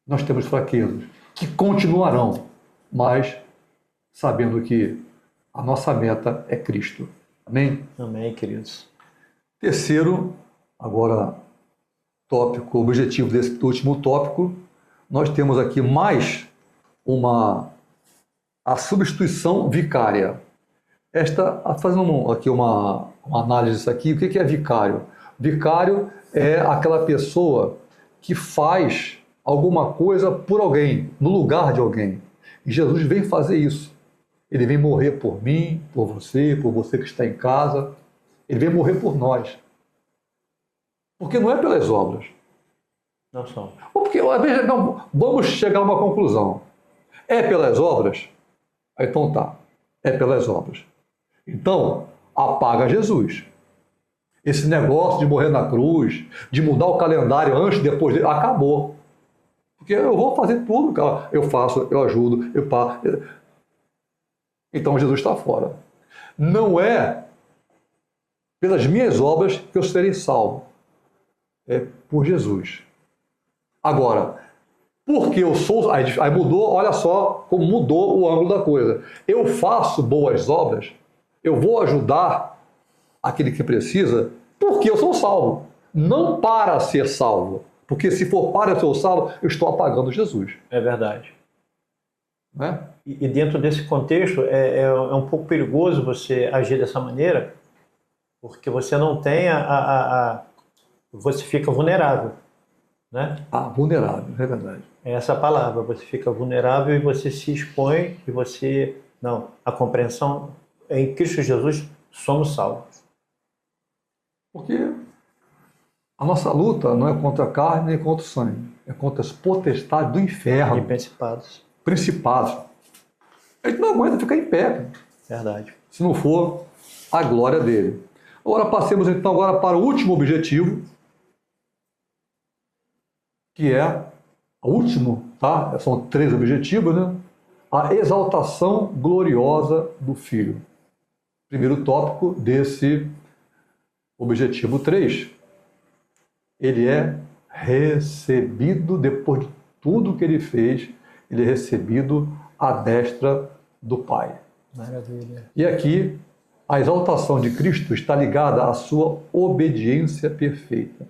Nós temos fraquezas que continuarão, mas sabendo que a nossa meta é Cristo. Amém? Amém, queridos. Terceiro, agora, tópico, objetivo desse último tópico, nós temos aqui mais a substituição vicária. Fazendo aqui uma análise disso aqui, o que é vicário? Vicário é aquela pessoa que faz alguma coisa por alguém, no lugar de alguém. E Jesus vem fazer isso. Ele vem morrer por mim, por você que está em casa. Ele vem morrer por nós. Porque não é pelas obras. Não são. Porque, vamos chegar a uma conclusão. É pelas obras? Então tá. É pelas obras. Então, apaga Jesus. Esse negócio de morrer na cruz, de mudar o calendário antes e depois dele, acabou. Porque eu vou fazer tudo, cara. Eu faço, eu ajudo, eu paro. Então Jesus está fora. Não é pelas minhas obras que eu serei salvo. É por Jesus. Agora, porque eu sou... Aí mudou, olha só como mudou o ângulo da coisa. Eu faço boas obras, eu vou ajudar aquele que precisa, porque eu sou salvo. Não para ser salvo. Porque se for para ser salvo, eu estou apagando Jesus. É verdade. Né? E dentro desse contexto, é um pouco perigoso você agir dessa maneira, porque você não tem você fica vulnerável. Né? Vulnerável, é verdade. É essa a palavra, você fica vulnerável e você se expõe e você... Não, a compreensão é em Cristo Jesus somos salvos. Porque a nossa luta não é contra a carne nem contra o sangue, é contra as potestades do inferno. E principados. Principados. A gente não aguenta ficar em pé. Verdade. Se não for a glória dele. Agora passemos então agora para o último objetivo, que é o último, tá? São 3 objetivos, né? A exaltação gloriosa do Filho. Primeiro tópico desse objetivo 3. Ele é recebido, depois de tudo que ele fez, ele é recebido à destra do Pai. Maravilha. E aqui, a exaltação de Cristo está ligada à sua obediência perfeita.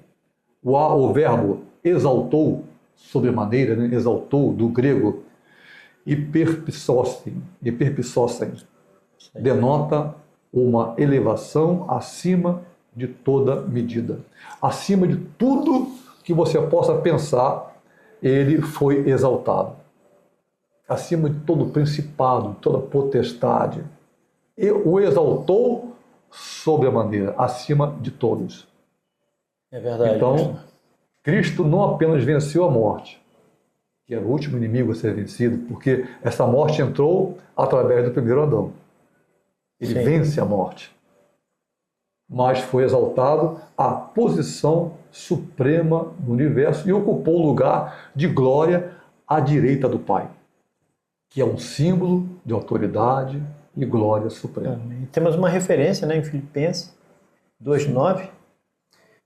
O verbo exaltou, sobremaneira, né? Exaltou, do grego, hiperpsósten, denota uma elevação acima de toda medida. Acima de tudo que você possa pensar, ele foi exaltado. Acima de todo principado, toda potestade. E o exaltou sobremaneira, acima de todos. É verdade. Então, Cristo não apenas venceu a morte, que era o último inimigo a ser vencido, porque essa morte entrou através do primeiro Adão. Ele vence a morte. Mas foi exaltado à posição suprema no universo e ocupou o lugar de glória à direita do Pai, que é um símbolo de autoridade e glória suprema. Amém. Temos uma referência, né, em Filipenses 2:9,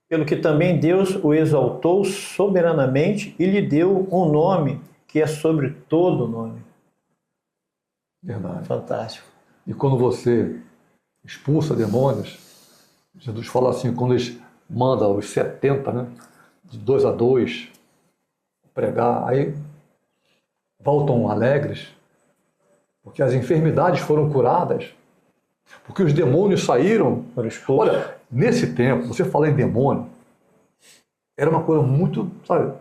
pelo que também Deus o exaltou soberanamente e lhe deu um nome que é sobre todo nome. Verdade. Fantástico. E quando você expulsa demônios, Jesus fala assim, quando eles mandam os 70, né, de 2 a 2, pregar, aí voltam alegres, porque as enfermidades foram curadas, porque os demônios saíram. Olha, nesse tempo, você fala em demônio, era uma coisa muito, sabe,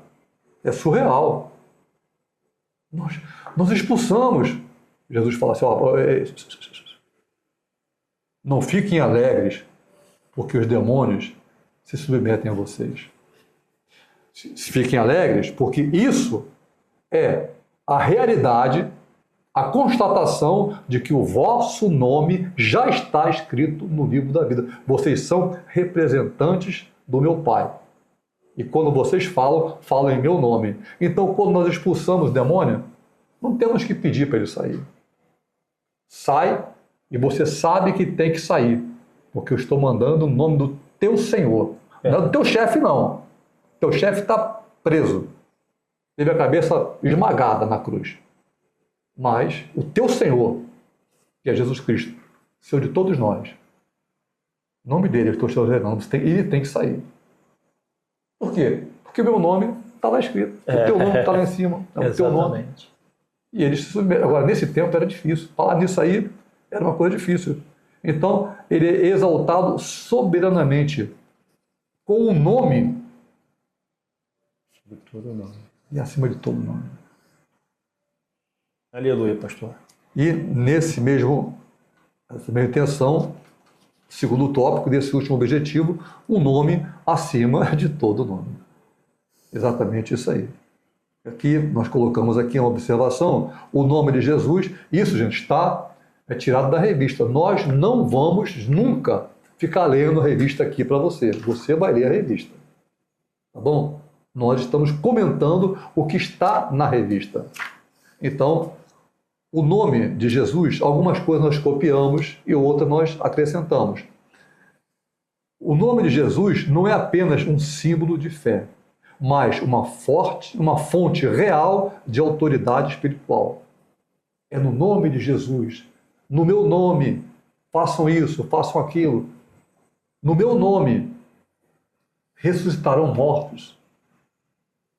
surreal. Nós expulsamos. Jesus fala assim, não fiquem alegres, porque os demônios se submetem a vocês. Fiquem alegres, porque isso é a realidade, a constatação de que o vosso nome já está escrito no livro da vida. Vocês são representantes do meu Pai. E quando vocês falam, falam em meu nome. Então, quando nós expulsamos o demônio, não temos que pedir para ele sair. Sai, e você sabe que tem que sair, porque eu estou mandando o nome do teu Senhor. Não é do teu chefe, não. Teu chefe está preso. Teve a cabeça esmagada na cruz. Mas o teu Senhor que é Jesus Cristo, Senhor de todos nós. O nome dele, eu estou te revelando, ele tem que sair. Por quê? Porque o meu nome está lá escrito. O teu nome está lá em cima. É o teu nome. E eles se submetem. Agora, nesse tempo era difícil. Falar nisso aí era uma coisa difícil. Então, ele é exaltado soberanamente com o nome sobre todo nome. E acima de todo nome. Aleluia, pastor. E essa mesma intenção, segundo o tópico desse último objetivo, um nome acima de todo nome. Exatamente isso aí. Aqui nós colocamos aqui uma observação, o nome de Jesus, isso, gente, está tirado da revista. Nós não vamos nunca ficar lendo a revista aqui para você. Você vai ler a revista. Tá bom? Nós estamos comentando o que está na revista. Então, o nome de Jesus, algumas coisas nós copiamos e outras nós acrescentamos. O nome de Jesus não é apenas um símbolo de fé, mas uma fonte real de autoridade espiritual. É no nome de Jesus, no meu nome, façam isso, façam aquilo. No meu nome, ressuscitarão mortos.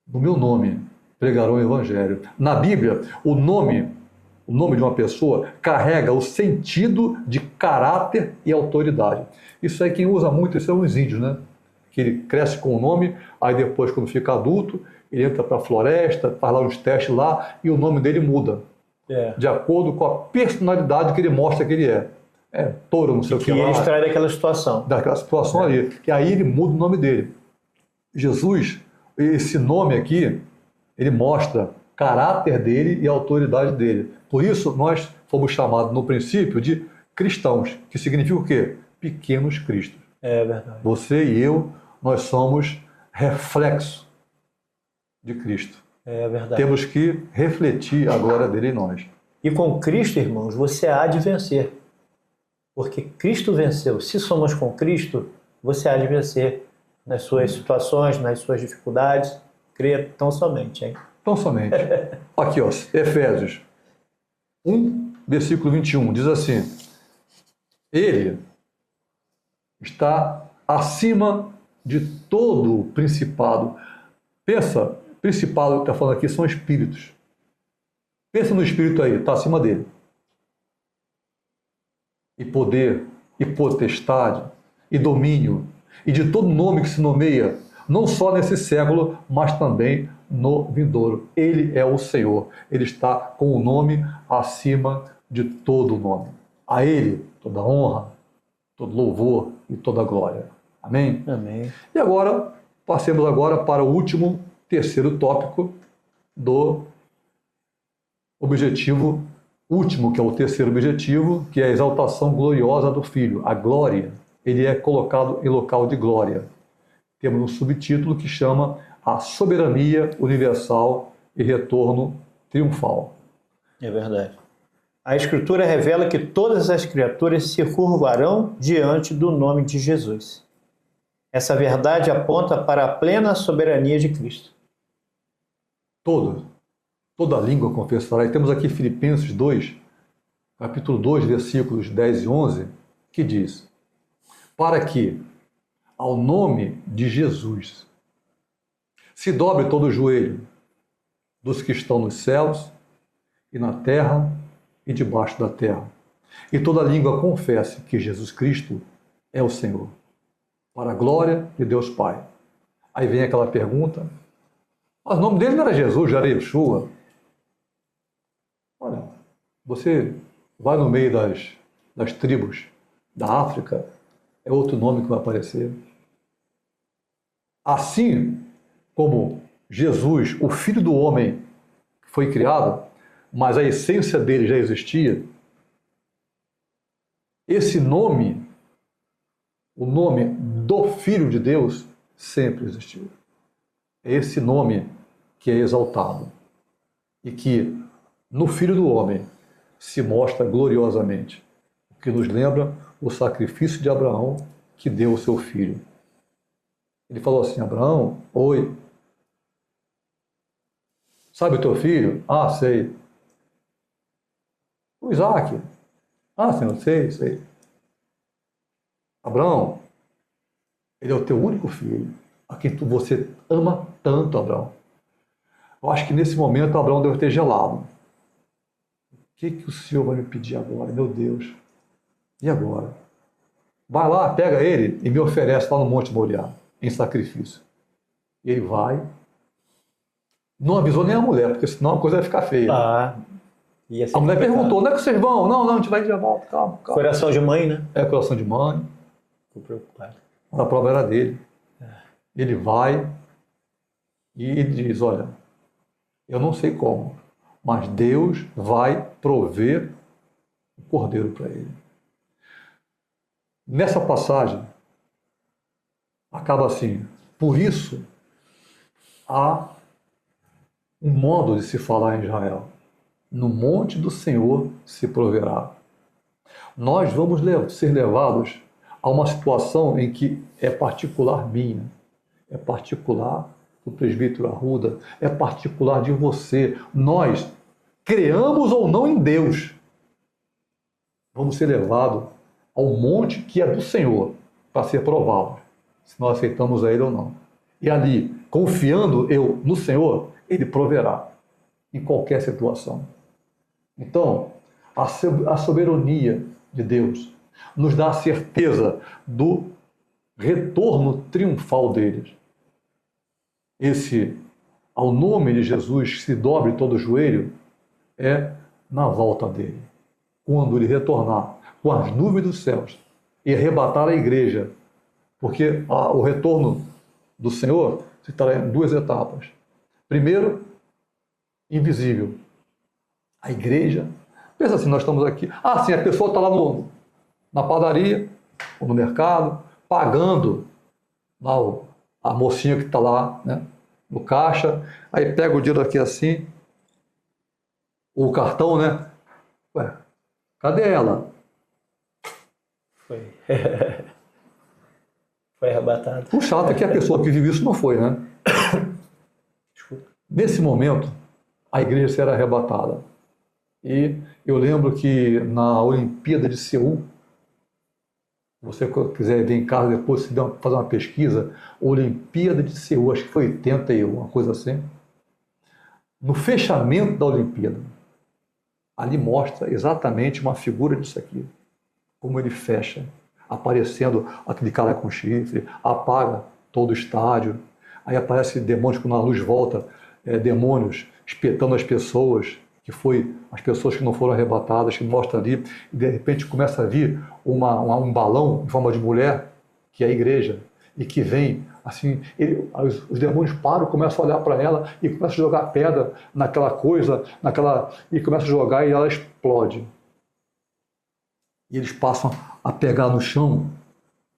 No meu nome, pregarão o Evangelho. Na Bíblia, o nome de uma pessoa carrega o sentido de caráter e autoridade. Isso aí quem usa muito, isso são os índios, né? Que ele cresce com o nome, aí depois, quando fica adulto, ele entra para a floresta, faz lá uns testes lá, e o nome dele muda. De acordo com a personalidade que ele mostra que ele é. Touro, não sei o que lá. Que ele extrai daquela situação. Daquela situação ali. E aí ele muda o nome dele. Jesus, esse nome aqui, ele mostra caráter dele e a autoridade dele. Por isso, nós fomos chamados no princípio de cristãos, que significa o quê? Pequenos cristos. É verdade. Você e eu, nós somos reflexo de Cristo. É verdade. Temos que refletir a glória dele em nós. E com Cristo, irmãos, você há de vencer. Porque Cristo venceu. Se somos com Cristo, você há de vencer nas suas situações, nas suas dificuldades. Creia tão somente, hein? Tão somente. Aqui, ó, Efésios 1, versículo 21, diz assim: Ele está acima de todo principado. Pensa, principado que está falando aqui são espíritos. Pensa no espírito aí, está acima dele. E poder, e potestade, e domínio, e de todo nome que se nomeia, não só nesse século, mas também no vindouro. Ele é o Senhor. Ele está com o nome acima de todo nome. A Ele toda honra, todo louvor e toda glória. Amém? Amém. E agora, passemos agora para o último, terceiro tópico do objetivo último, que é o terceiro objetivo, que é a exaltação gloriosa do Filho. A glória, ele é colocado em local de glória. Temos um subtítulo que chama A Soberania Universal e Retorno Triunfal. É verdade. A Escritura revela que todas as criaturas se curvarão diante do nome de Jesus. Essa verdade aponta para a plena soberania de Cristo. Toda língua confessará. E temos aqui Filipenses 2, capítulo 2, versículos 10 e 11, que diz: para que, ao nome de Jesus, se dobre todo o joelho dos que estão nos céus e na terra e debaixo da terra, e toda língua confesse que Jesus Cristo é o Senhor, para a glória de Deus Pai. Aí vem aquela pergunta: mas o nome dele não era Jesus, já era Yeshua. Olha, você vai no meio das tribos da África, é outro nome que vai aparecer. Assim como Jesus, o Filho do Homem, foi criado, mas a essência dele já existia, esse nome, o nome do Filho de Deus, sempre existiu. É esse nome que é exaltado e que no Filho do Homem se mostra gloriosamente, o que nos lembra o sacrifício de Abraão que deu o seu filho. Ele falou assim: Abraão, oi, sabe o teu filho? Ah, sei. O Isaac. Ah, Senhor, sei. Abraão, ele é o teu único filho, a quem você ama tanto, Abraão. Eu acho que nesse momento Abraão deve ter gelado. O que o Senhor vai me pedir agora? Meu Deus. E agora? Vai lá, pega ele e me oferece lá no Monte Moriá, em sacrifício. E ele vai. Não avisou nem a mulher, porque senão a coisa vai ficar feia. A mulher perguntou, onde é que vocês vão? Não, a gente vai de volta, calma. Coração de mãe, né? É, coração de mãe. Estou preocupado. Mas a prova era dele. Ele vai e ele diz, olha, eu não sei como, mas Deus vai prover o cordeiro para ele. Nessa passagem, acaba assim, por isso há um modo de se falar em Israel. No monte do Senhor se proverá. Nós vamos ser levados a uma situação em que é particular minha, é particular do presbítero Arruda, é particular de você. Nós, creamos ou não em Deus, vamos ser levados ao monte que é do Senhor, para ser provado, se nós aceitamos a Ele ou não. E ali, confiando eu no Senhor, Ele proverá, em qualquer situação. Então, a soberania de Deus nos dá a certeza do retorno triunfal deles. Ao nome de Jesus, se dobre todo o joelho, é na volta dele. Quando ele retornar com as nuvens dos céus e arrebatar a igreja. Porque o retorno do Senhor se trará em duas etapas. Primeiro, invisível. A igreja. Pensa assim, nós estamos aqui. Sim, a pessoa está lá na padaria, ou no mercado, pagando lá a mocinha que está lá, né, no caixa, aí pega o dinheiro aqui assim, o cartão, né? Ué, cadê ela? Foi. Foi arrebatado. O chato é que a pessoa que vive isso não foi, né? Nesse momento, a igreja será arrebatada. E eu lembro que na Olimpíada de Seul, se você quiser ver em casa depois, se fazer uma pesquisa, Olimpíada de Seul, acho que foi 81, uma coisa assim. No fechamento da Olimpíada, ali mostra exatamente uma figura disso aqui. Como ele fecha, aparecendo aquele cara com chifre, apaga todo o estádio. Aí aparece demônios, quando a luz volta, demônios espetando as pessoas, que foi as pessoas que não foram arrebatadas, que mostra ali, e de repente começa a vir um balão em forma de mulher, que é a igreja, e que vem, assim, os demônios param, começam a olhar para ela e começam a jogar pedra naquela coisa, e começam a jogar e ela explode. E eles passam a pegar no chão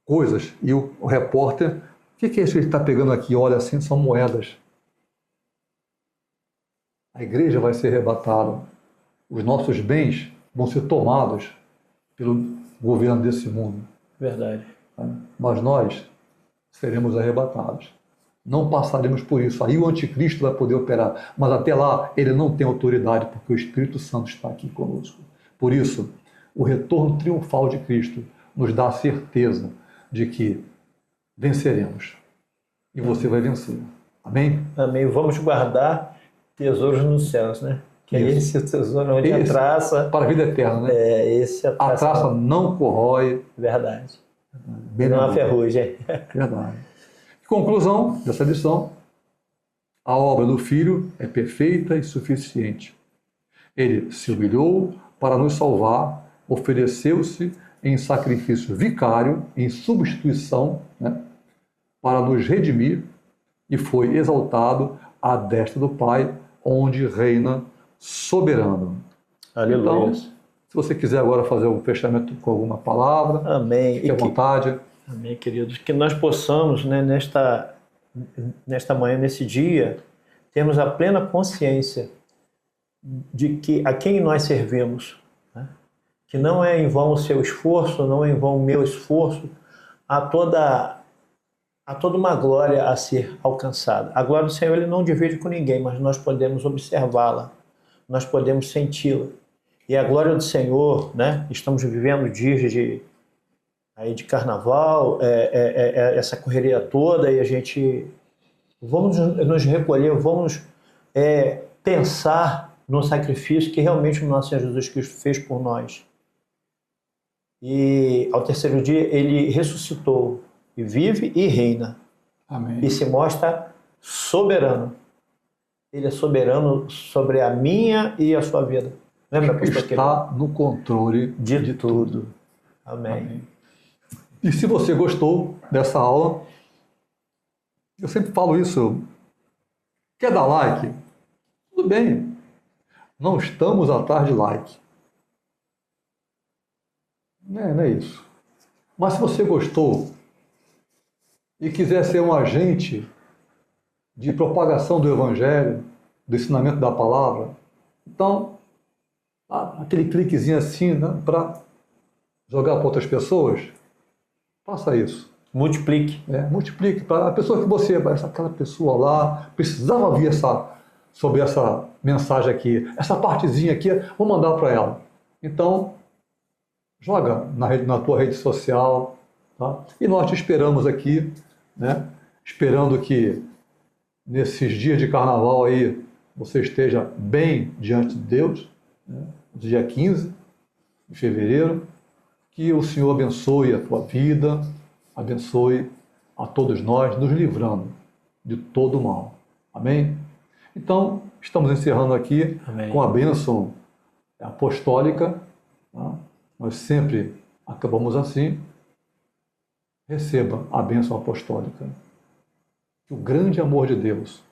coisas, e o repórter, o que é isso que ele está pegando aqui? Olha assim, são moedas. A igreja vai ser arrebatada. Os nossos bens vão ser tomados pelo governo desse mundo. Verdade. Mas nós seremos arrebatados. Não passaremos por isso. Aí o anticristo vai poder operar. Mas até lá ele não tem autoridade, porque o Espírito Santo está aqui conosco. Por isso, o retorno triunfal de Cristo nos dá a certeza de que venceremos. E você vai vencer. Amém? Amém. Vamos guardar tesouros nos céus, né? Que é esse o tesouro onde a traça... Para a vida eterna, né? Esse a traça não corrói. Verdade. Não há ferrugem. Verdade. Conclusão dessa lição. A obra do Filho é perfeita e suficiente. Ele se humilhou para nos salvar, ofereceu-se em sacrifício vicário, em substituição, né, para nos redimir, e foi exaltado à destra do Pai, onde reina soberano. Aleluia. Então, se você quiser agora fazer um fechamento com alguma palavra, amém. Fique à vontade. Amém, queridos. Que nós possamos, né, nesta manhã, nesse dia, termos a plena consciência de que a quem nós servimos, né, que não é em vão o seu esforço, não é em vão o meu esforço, há toda uma glória a ser alcançada. A glória do Senhor ele não divide com ninguém, mas nós podemos observá-la, nós podemos senti-la. E a glória do Senhor, né? Estamos vivendo dias de carnaval, essa correria toda, e a gente vamos nos recolher, vamos pensar no sacrifício que realmente o nosso Senhor Jesus Cristo fez por nós. E ao terceiro dia ele ressuscitou e vive e reina. Amém. E se mostra soberano. Ele é soberano sobre a minha e a sua vida. Lembra, pastor? Está no controle de tudo. Amém. Amém. E se você gostou dessa aula, eu sempre falo isso, quer dar like? Tudo bem, não estamos atrás de like. Não é isso. Mas se você gostou e quiser ser um agente de propagação do Evangelho, do ensinamento da palavra, então, aquele cliquezinho assim, né, para jogar para outras pessoas, faça isso. Multiplique. Multiplique para a pessoa que você, aquela pessoa lá, precisava ouvir sobre essa mensagem aqui, essa partezinha aqui, vou mandar para ela. Então, joga na tua rede social, tá? E nós te esperamos aqui, né? Esperando que nesses dias de carnaval aí você esteja bem diante de Deus, né? Dia 15 de fevereiro, que o Senhor abençoe a tua vida, abençoe a todos nós, nos livrando de todo o mal. Amém? Então, estamos encerrando aqui Amém. Com a bênção apostólica. Tá? Nós sempre acabamos assim. Receba a bênção apostólica. Que o grande amor de Deus,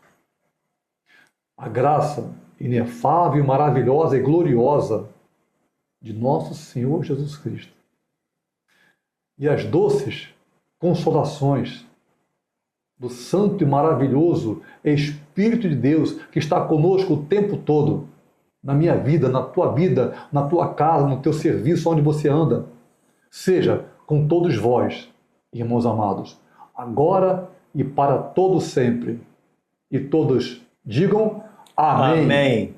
a graça inefável, maravilhosa e gloriosa de nosso Senhor Jesus Cristo e as doces consolações do santo e maravilhoso Espírito de Deus que está conosco o tempo todo, na minha vida, na tua casa, no teu serviço, onde você anda, seja com todos vós, irmãos amados, agora e para todo sempre. E todos digam amém. Amém.